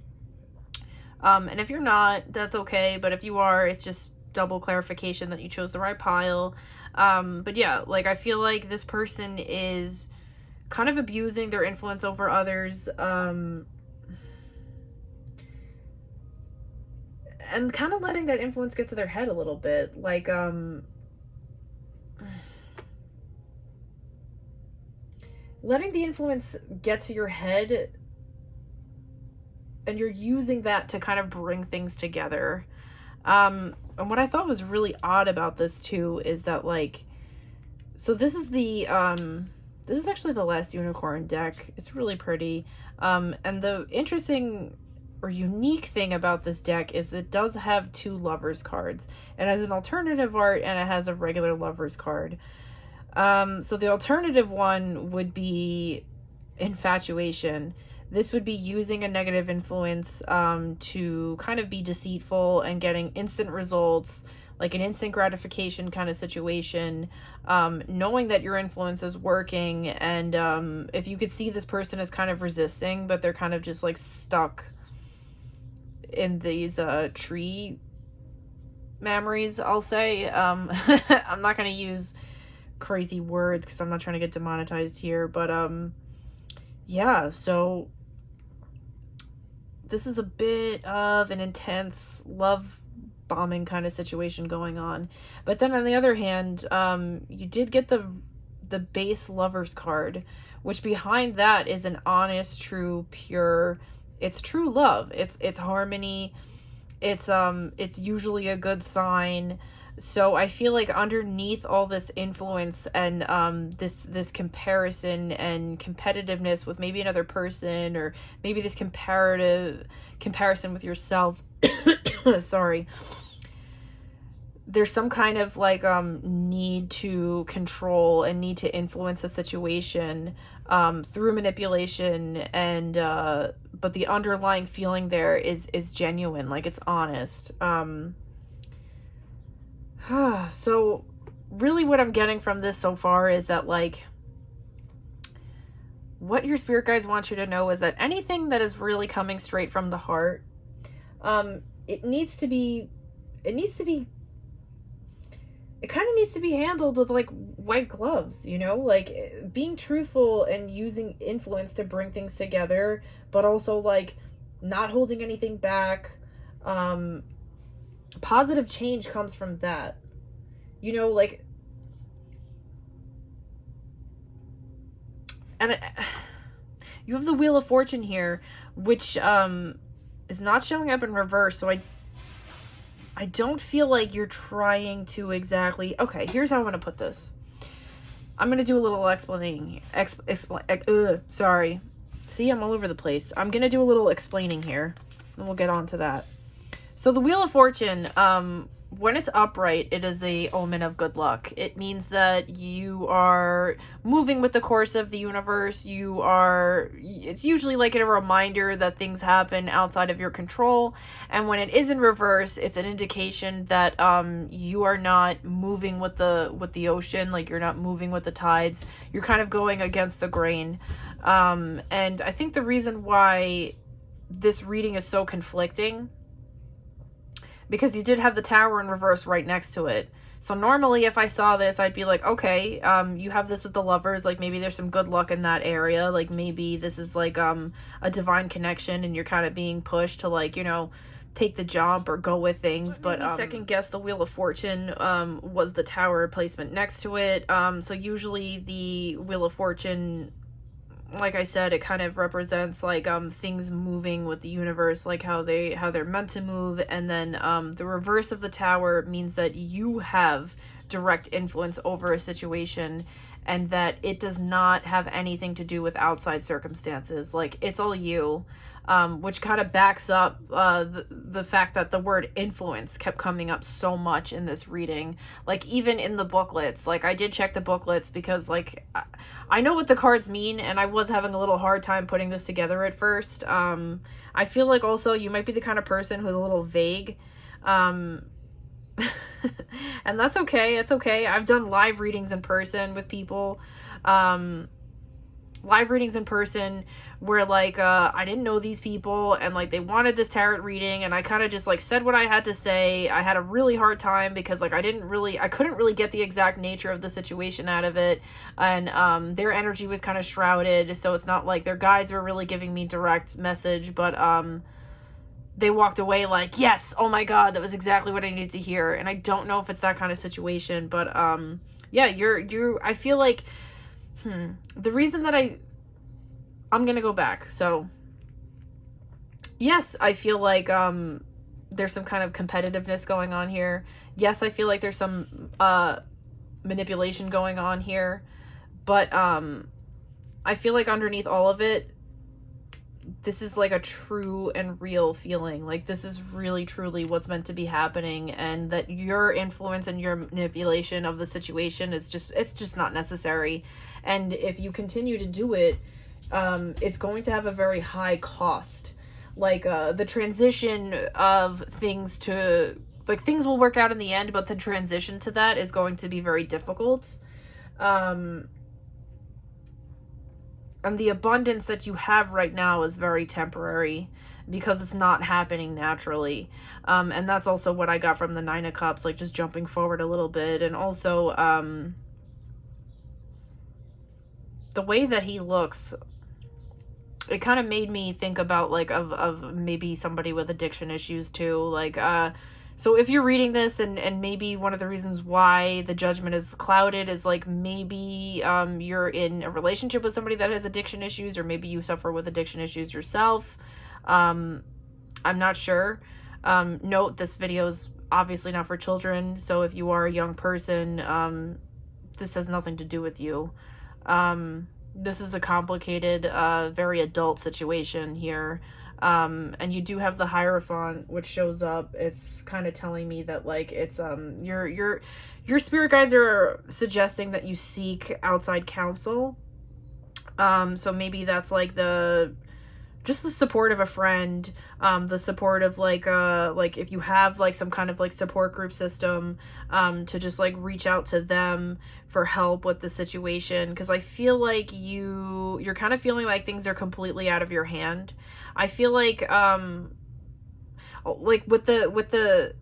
And if you're not, that's okay. But if you are, it's just double clarification that you chose the right pile. But yeah, like, I feel like this person is kind of abusing their influence over others. And kind of letting that influence get to their head a little bit. Like, letting the influence get to your head, and you're using that to kind of bring things together. And what I thought was really odd about this too is that, like, So this is the this is actually the last unicorn deck. It's really pretty. And the interesting or unique thing about this deck is it does have 2 lovers cards. It has an alternative art and it has a regular lovers card. So the alternative one would be infatuation. This would be using a negative influence to kind of be deceitful and getting instant results, like an instant gratification kind of situation, knowing that your influence is working, and if you could see this person is kind of resisting, but they're kind of just like stuck in these tree memories, I'll say. I'm not going to use crazy words because I'm not trying to get demonetized here, but yeah, so this is a bit of an intense love bombing kind of situation going on. But then on the other hand, you did get the base lovers card, which behind that is an honest, true, pure, it's true love. It's harmony. It's usually a good sign. So I feel like underneath all this influence and this comparison and competitiveness with maybe another person, or maybe this comparison with yourself, sorry, there's some kind of like need to control and need to influence a situation through manipulation, and but the underlying feeling there is genuine, like it's honest. So really what I'm getting from this so far is that, like, what your spirit guides want you to know is that anything that is really coming straight from the heart, it kind of needs to be handled with like white gloves, you know, like being truthful and using influence to bring things together, but also like not holding anything back. Positive change comes from that, you know, like, and you have the Wheel of Fortune here, which is not showing up in reverse, so I don't feel like you're trying to exactly... Okay, here's how I'm going to put this. I'm going to do a little explaining. Sorry. See, I'm all over the place. I'm going to do a little explaining here, and we'll get on to that. So the Wheel of Fortune, when it's upright, it is a omen of good luck. It means that you are moving with the course of the universe. It's usually like a reminder that things happen outside of your control. And when it is in reverse, it's an indication that you are not moving with the ocean, like you're not moving with the tides. You're kind of going against the grain. And I think the reason why this reading is so conflicting, because you did have the Tower in reverse right next to it. So normally if I saw this, I'd be like, okay, you have this with the Lovers, like maybe there's some good luck in that area, like maybe this is like a divine connection and you're kind of being pushed to, like, you know, take the jump or go with things. But second guess the Wheel of Fortune was the Tower placement next to it. So usually the Wheel of Fortune, like I said, it kind of represents like things moving with the universe, like how they're meant to move. And then the reverse of the Tower means that you have direct influence over a situation, and that it does not have anything to do with outside circumstances. Like, it's all you. Which kind of backs up the fact that the word influence kept coming up so much in this reading. Like, even in the booklets, like, I did check the booklets because, like, I know what the cards mean, and I was having a little hard time putting this together at first. I feel like also you might be the kind of person who's a little vague. And that's okay. It's okay. I've done live readings in person with people. Live readings in person where, like, I didn't know these people, and, like, they wanted this tarot reading, and I kind of just, like, said what I had to say. I had a really hard time because, like, I couldn't really get the exact nature of the situation out of it, and their energy was kind of shrouded, so it's not like their guides were really giving me direct message, but they walked away like, yes, oh my god, that was exactly what I needed to hear. And I don't know if it's that kind of situation, but yeah, I feel like the reason that I'm gonna go back. So yes, I feel like there's some kind of competitiveness going on here. Yes, I feel like there's some manipulation going on here. But I feel like underneath all of it, this is like a true and real feeling. Like, this is really truly what's meant to be happening, and that your influence and your manipulation of the situation is just, it's just not necessary. And if you continue to do it, it's going to have a very high cost. Like, the transition of things to, like, things will work out in the end, but the transition to that is going to be very difficult. And the abundance that you have right now is very temporary because it's not happening naturally. And that's also what I got from the Nine of Cups, like just jumping forward a little bit. And also, the way that he looks, it kind of made me think about like of maybe somebody with addiction issues too. Like, so if you're reading this and maybe one of the reasons why the judgment is clouded is like maybe you're in a relationship with somebody that has addiction issues, or maybe you suffer with addiction issues yourself. I'm not sure. Note, this video is obviously not for children, so if you are a young person, this has nothing to do with you. This is a complicated, very adult situation here. And you do have the Hierophant, which shows up. It's kind of telling me that, like, it's, your spirit guides are suggesting that you seek outside counsel. So maybe that's, like, just the support of a friend, the support of, like if you have, like, some kind of, like, support group system, to just, like, reach out to them for help with the situation. Because I feel like you're kind of feeling like things are completely out of your hand. I feel like with the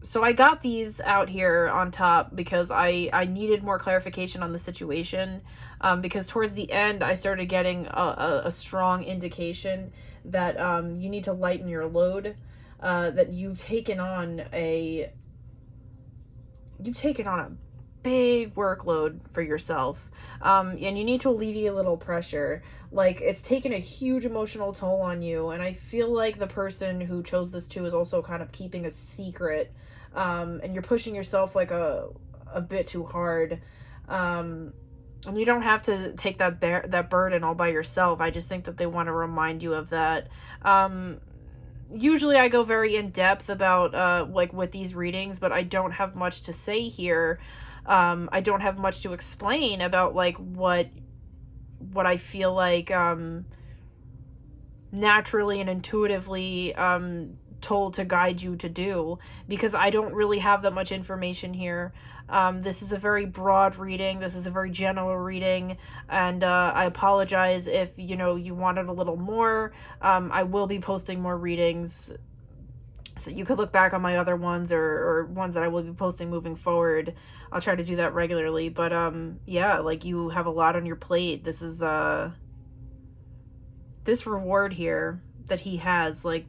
so I got these out here on top because I needed more clarification on the situation, because towards the end I started getting a strong indication that you need to lighten your load, that you've taken on a big workload for yourself, and you need to alleviate a little pressure. Like, it's taken a huge emotional toll on you, and I feel like the person who chose this too is also kind of keeping a secret, and you're pushing yourself like a bit too hard, and you don't have to take that burden all by yourself. I just think that they want to remind you of that. Usually I go very in depth about like with these readings, but I don't have much to say here. I don't have much to explain about like what I feel like naturally and intuitively told to guide you to do, because I don't really have that much information here. This is a very broad reading. This is a very general reading, and I apologize if you wanted a little more. I will be posting more readings, so you could look back on my other ones or ones that I will be posting moving forward. I'll try to do that regularly, but yeah, like, you have a lot on your plate. This is this reward here that he has, like,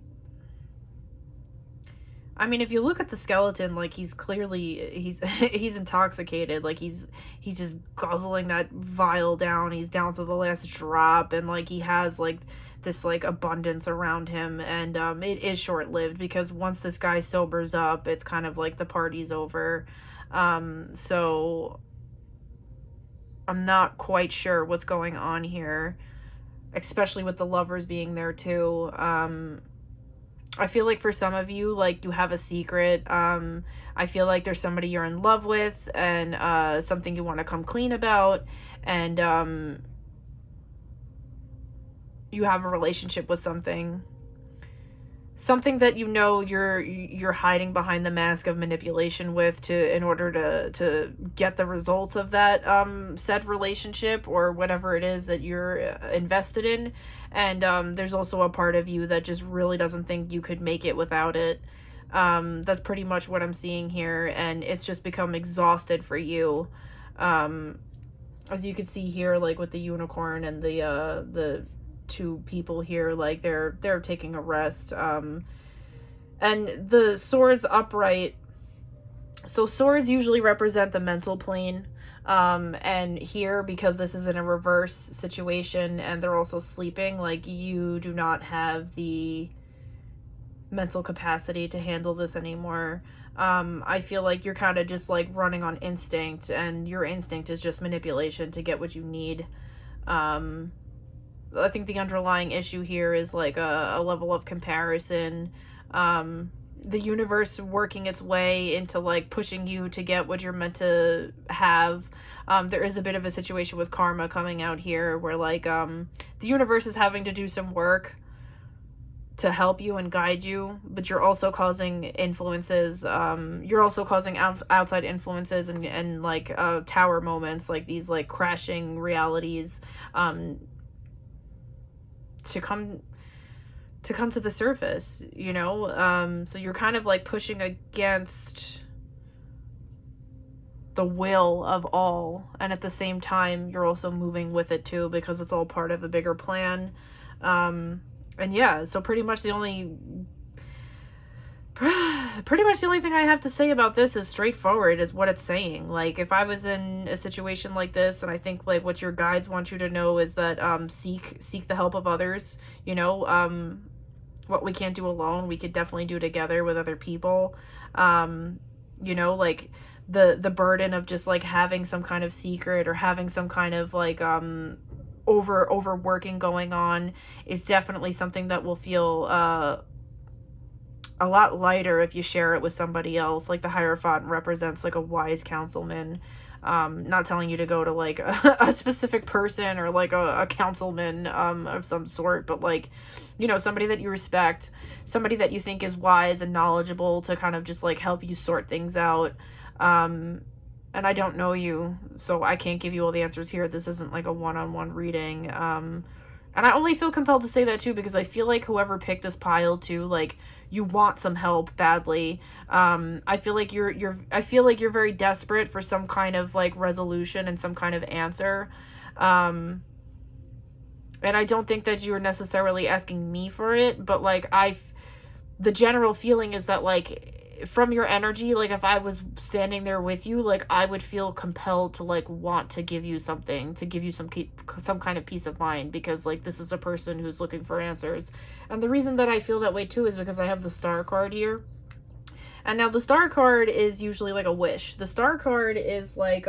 I mean, if you look at the skeleton, like, he's clearly he's intoxicated. Like, he's just guzzling that vial down. He's down to the last drop, and like, he has like this like abundance around him, and it is short-lived, because once this guy sobers up, it's kind of like the party's over. So I'm not quite sure what's going on here, especially with the lovers being there too. I feel like for some of you, like, you have a secret. I feel like there's somebody you're in love with, and something you want to come clean about, and you have a relationship with something that you're hiding behind the mask of manipulation with, in order to get the results of that said relationship or whatever it is that you're invested in. And there's also a part of you that just really doesn't think you could make it without it. That's pretty much what I'm seeing here, and it's just become exhausted for you. As you can see here, like with the unicorn and the two people here, like they're taking a rest. And the swords upright, so swords usually represent the mental plane, and here, because this is in a reverse situation and they're also sleeping, like, you do not have the mental capacity to handle this anymore. I feel like you're kind of just like running on instinct, and your instinct is just manipulation to get what you need. I think the underlying issue here is like a level of comparison. The universe working its way into like pushing you to get what you're meant to have. There is a bit of a situation with karma coming out here where like the universe is having to do some work to help you and guide you, but you're also causing influences. You're also causing outside influences and like tower moments, like these like crashing realities to come to the surface, you know? So you're kind of like pushing against the will of all, and at the same time you're also moving with it too, because it's all part of a bigger plan. And yeah, so pretty much the only thing I have to say about this is straightforward, is what it's saying. Like, if I was in a situation like this, and I think like what your guides want you to know is that seek the help of others, you know. What we can't do alone, we could definitely do together with other people. You know, like the burden of just like having some kind of secret or having some kind of like overworking going on is definitely something that will feel a lot lighter if you share it with somebody else. Like the Hierophant represents like a wise councilman, not telling you to go to like a specific person or like a councilman of some sort, but like, you know, somebody that you respect, somebody that you think is wise and knowledgeable to kind of just like help you sort things out. And I don't know you, so I can't give you all the answers here. This isn't like a one-on-one reading. And I only feel compelled to say that too because I feel like whoever picked this pile too, like, you want some help badly. I feel like you're very desperate for some kind of like resolution and some kind of answer. And I don't think that you're necessarily asking me for it, but like the general feeling is that like from your energy, like if I was standing there with you, like I would feel compelled to like want to give you something, to give you some kind of peace of mind, because like this is a person who's looking for answers. And the reason that I feel that way too is because I have the Star card here. And now the Star card is usually like a wish. The Star card is like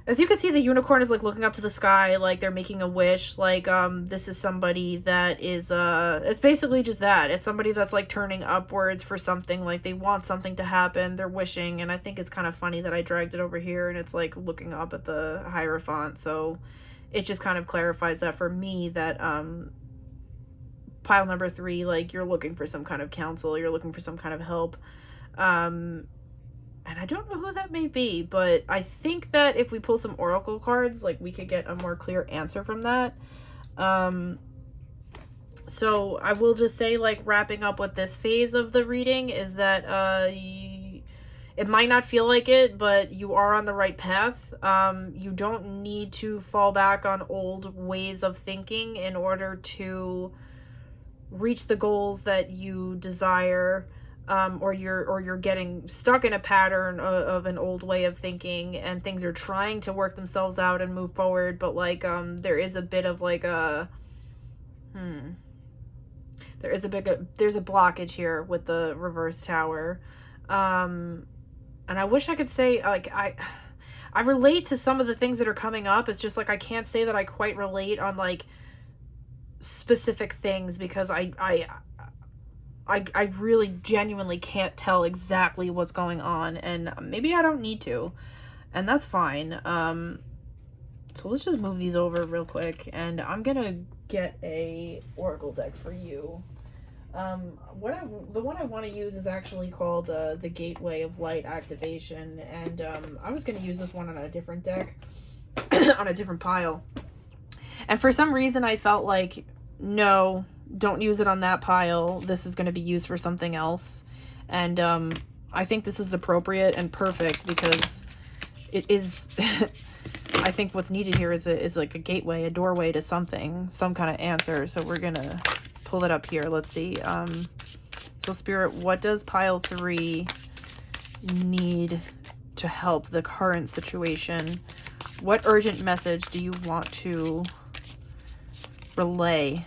as you can see, the unicorn is like looking up to the sky, like they're making a wish. Like this is somebody that is it's basically just that. It's somebody that's like turning upwards for something, like they want something to happen, they're wishing. And I think it's kind of funny that I dragged it over here and it's like looking up at the Hierophant. So it just kind of clarifies that for me, that pile number 3, like you're looking for some kind of counsel, you're looking for some kind of help. And I don't know who that may be, but I think that if we pull some oracle cards, like we could get a more clear answer from that. So I will just say, like, wrapping up with this phase of the reading is that it might not feel like it, but you are on the right path. You don't need to fall back on old ways of thinking in order to reach the goals that you desire. Or you're getting stuck in a pattern of an old way of thinking, and things are trying to work themselves out and move forward, but like there is a bit of like there's a blockage here with the reverse tower. And I wish I could say, like, I relate to some of the things that are coming up. It's just like I can't say that I quite relate on like specific things, because I really genuinely can't tell exactly what's going on, and maybe I don't need to, and that's fine. So let's just move these over real quick, and I'm gonna get a oracle deck for you. The one I want to use is actually called the Gateway of Light Activation, and I was gonna use this one on a different deck, on a different pile, and for some reason I felt like, no, don't use it on that pile. This is going to be used for something else. And I think this is appropriate and perfect, because it is I think what's needed here is like a gateway, a doorway to something, some kind of answer. So we're going to pull it up here. Let's see. So Spirit, what does pile 3 need to help the current situation? What urgent message do you want to relay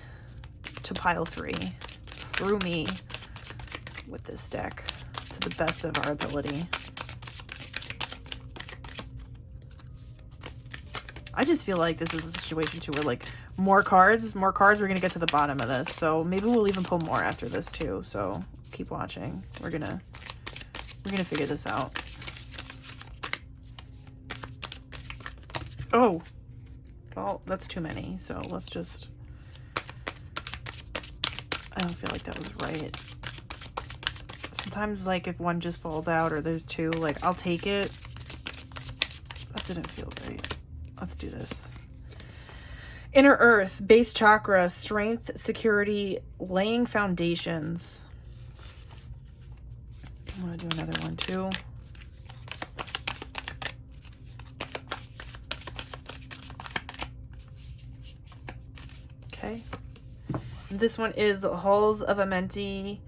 to pile 3, through me with this deck to the best of our ability. I just feel like this is a situation too where like more cards, we're gonna get to the bottom of this. So maybe we'll even pull more after this too. So keep watching. We're gonna figure this out. Oh, well, that's too many. So let's just, I don't feel like that was right. Sometimes like if one just falls out or there's two, like I'll take it. That didn't feel right. Let's do this. Inner Earth, base chakra, strength, security, laying foundations. I'm going to do another one too. Okay. This one is Halls of Amenti.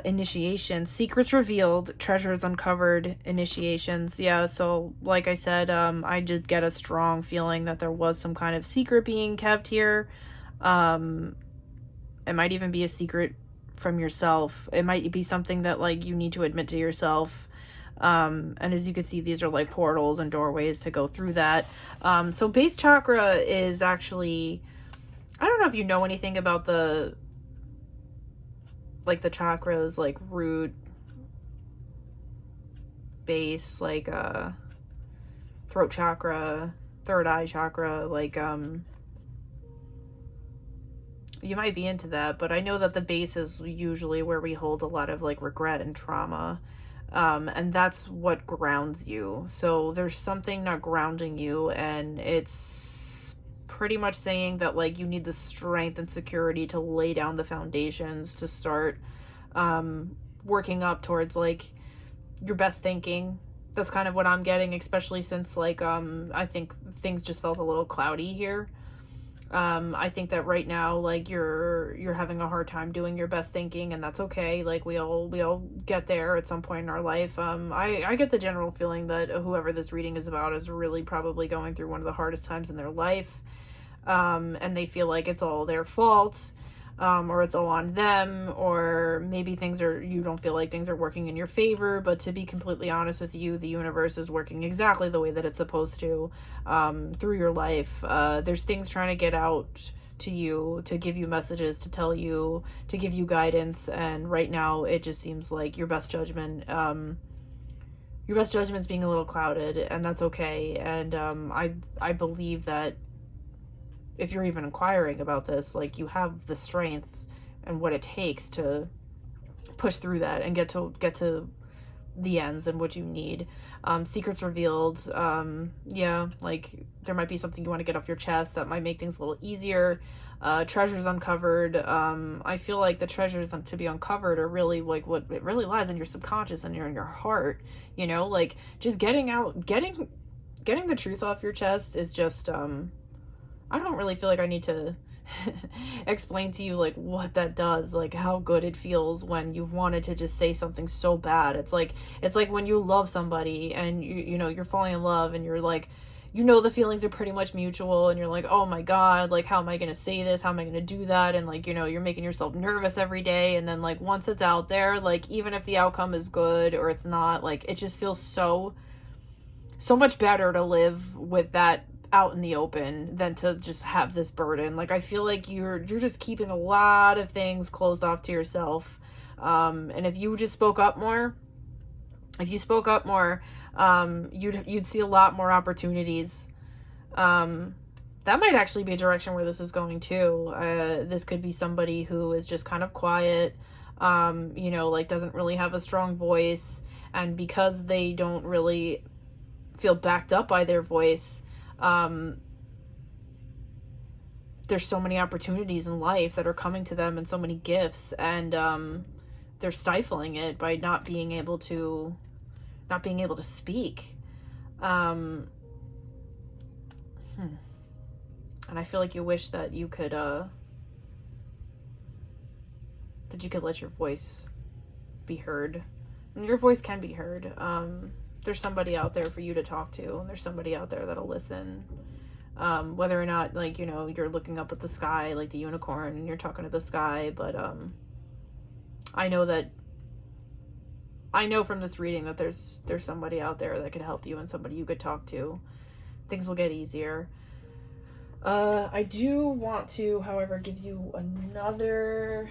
Initiation, secrets revealed, treasures uncovered, initiations. Yeah, so like I said, I did get a strong feeling that there was some kind of secret being kept here. It might even be a secret from yourself. It might be something that like you need to admit to yourself. And as you can see, these are like portals and doorways to go through that. So base chakra is actually, I don't know if you know anything about the chakras, like root, base, like throat chakra, third eye chakra, like you might be into that, but I know that the base is usually where we hold a lot of like regret and trauma, and that's what grounds you. So there's something not grounding you, and it's pretty much saying that like you need the strength and security to lay down the foundations to start working up towards like your best thinking. That's kind of what I'm getting, especially since like I think things just felt a little cloudy here. I think that right now like you're having a hard time doing your best thinking, and that's okay. Like we all get there at some point in our life. I get the general feeling that whoever this reading is about is really probably going through one of the hardest times in their life. And they feel like it's all their fault, or it's all on them, or maybe you don't feel like things are working in your favor. But to be completely honest with you, the universe is working exactly the way that it's supposed to, through your life. There's things trying to get out to you, to give you messages, to tell you, to give you guidance. And right now it just seems like your best judgment's being a little clouded, and that's okay. And I believe that if you're even inquiring about this, like you have the strength and what it takes to push through that and get to the ends and what you need. Secrets revealed. Yeah, like there might be something you want to get off your chest that might make things a little easier. Treasures uncovered. I feel like the treasures to be uncovered are really like what it really lies in your subconscious and in your heart. You know, like just getting the truth off your chest is just I don't really feel like I need to explain to you like what that does, like how good it feels when you've wanted to just say something so bad. It's like when you love somebody and you know you're falling in love and you're like, you know, the feelings are pretty much mutual, and you're like, oh my god, like how am I gonna say this, how am I gonna do that, and like, you know, you're making yourself nervous every day. And then like once it's out there, like even if the outcome is good or it's not, like it just feels so much better to live with that out in the open than to just have this burden. Like I feel like you're just keeping a lot of things closed off to yourself, and if you just spoke up more, you'd see a lot more opportunities. That might actually be a direction where this is going too. This could be somebody who is just kind of quiet, you know, like doesn't really have a strong voice, and because they don't really feel backed up by their voice, there's so many opportunities in life that are coming to them and so many gifts, and they're stifling it by not being able to speak. And I feel like you wish that you could let your voice be heard. And your voice can be heard. There's somebody out there for you to talk to, and there's somebody out there that'll listen. Whether or not, like, you know, you're looking up at the sky, like the unicorn, and you're talking to the sky. But I know from this reading that there's somebody out there that could help you and somebody you could talk to. Things will get easier. I do want to, however, give you another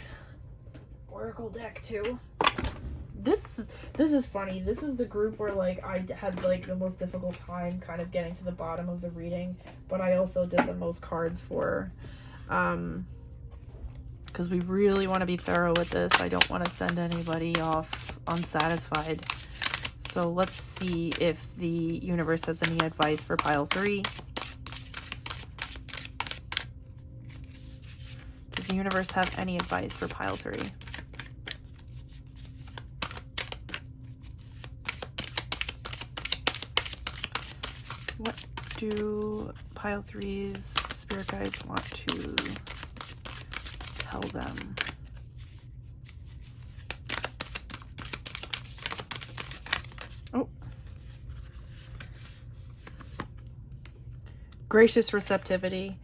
oracle deck too. This is funny. This is the group where, like, I had, like, the most difficult time kind of getting to the bottom of the reading, but I also did the most cards for, because we really want to be thorough with this. I don't want to send anybody off unsatisfied. So let's see if the universe has any advice for pile 3. Does the universe have any advice for pile 3? What do pile 3's spirit guides want to tell them? Oh. Gracious receptivity.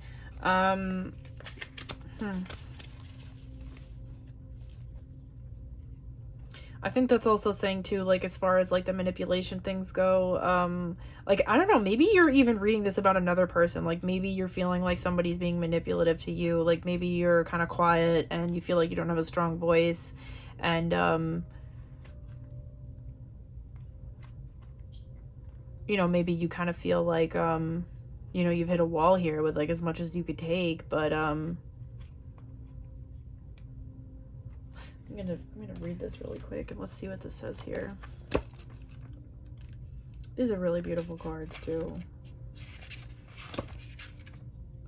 I think that's also saying too, like, as far as like the manipulation things go, like, I don't know, maybe you're even reading this about another person. Like, maybe you're feeling like somebody's being manipulative to you. Like, maybe you're kind of quiet and you feel like you don't have a strong voice, and you know, maybe you kind of feel like you know, you've hit a wall here with, like, as much as you could take. But I'm gonna read this really quick and let's see what this says here. These are really beautiful cards too.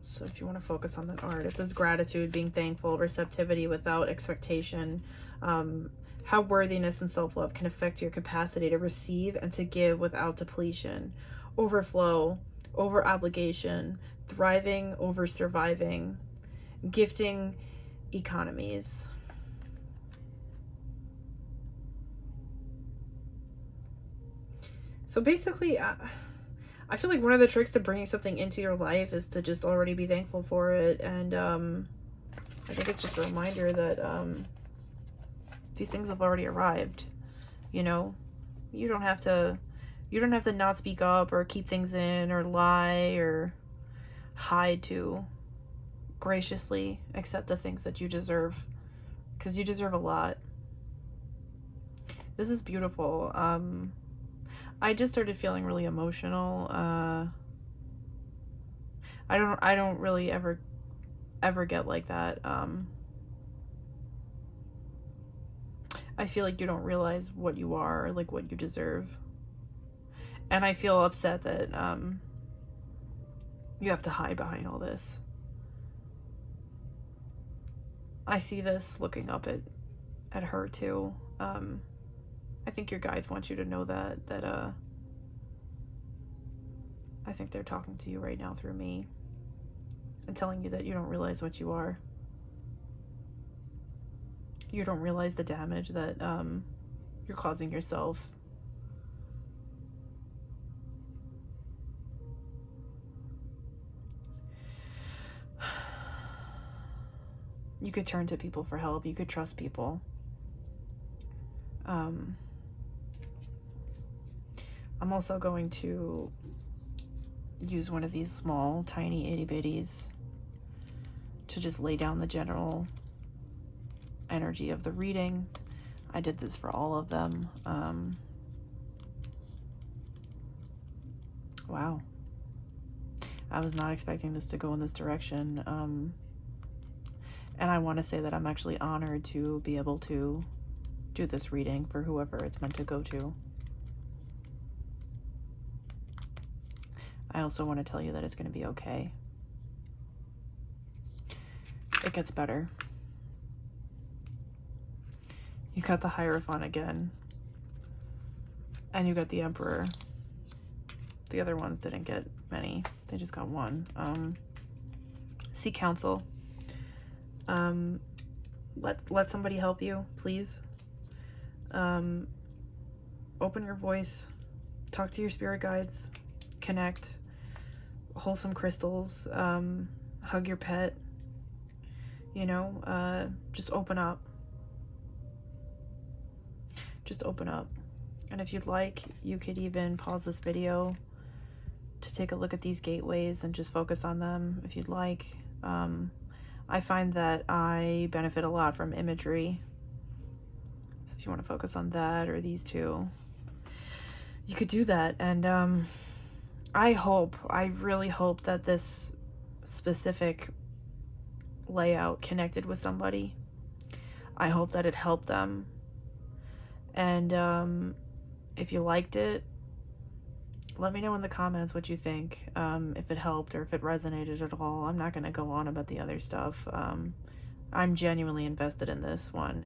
So if you want to focus on that art, it says gratitude, being thankful, receptivity without expectation, how worthiness and self-love can affect your capacity to receive and to give without depletion, overflow over obligation, thriving over surviving, gifting economies. So basically, I feel like one of the tricks to bringing something into your life is to just already be thankful for it. And I think it's just a reminder that these things have already arrived. You know, you don't have to not speak up or keep things in or lie or hide to graciously accept the things that you deserve, because you deserve a lot. This is beautiful. I just started feeling really emotional. I don't really ever get like that. I feel like you don't realize what you are, or like what you deserve. And I feel upset that you have to hide behind all this. I see this looking up at her too. I think your guides want you to know that I think they're talking to you right now through me and telling you that you don't realize what you are. You don't realize the damage that you're causing yourself. You could turn to people for help. You could trust people. I'm also going to use one of these small, tiny itty-bitties to just lay down the general energy of the reading. I did this for all of them. Wow. I was not expecting this to go in this direction. And I want to say that I'm actually honored to be able to do this reading for whoever it's meant to go to. I also want to tell you that it's going to be okay. It gets better. You got the Hierophant again. And you got the Emperor. The other ones didn't get many. They just got one. Seek counsel. Let somebody help you, please. Open your voice. Talk to your spirit guides. Connect. wholesome crystals, hug your pet, you know, just open up. Just open up. And if you'd like, you could even pause this video to take a look at these gateways and just focus on them if you'd like. I find that I benefit a lot from imagery. So if you want to focus on that or these two, you could do that. And I really hope that this specific layout connected with somebody. I hope that it helped them. And if you liked it, let me know in the comments what you think, if it helped or if it resonated at all. I'm not going to go on about the other stuff. I'm genuinely invested in this one.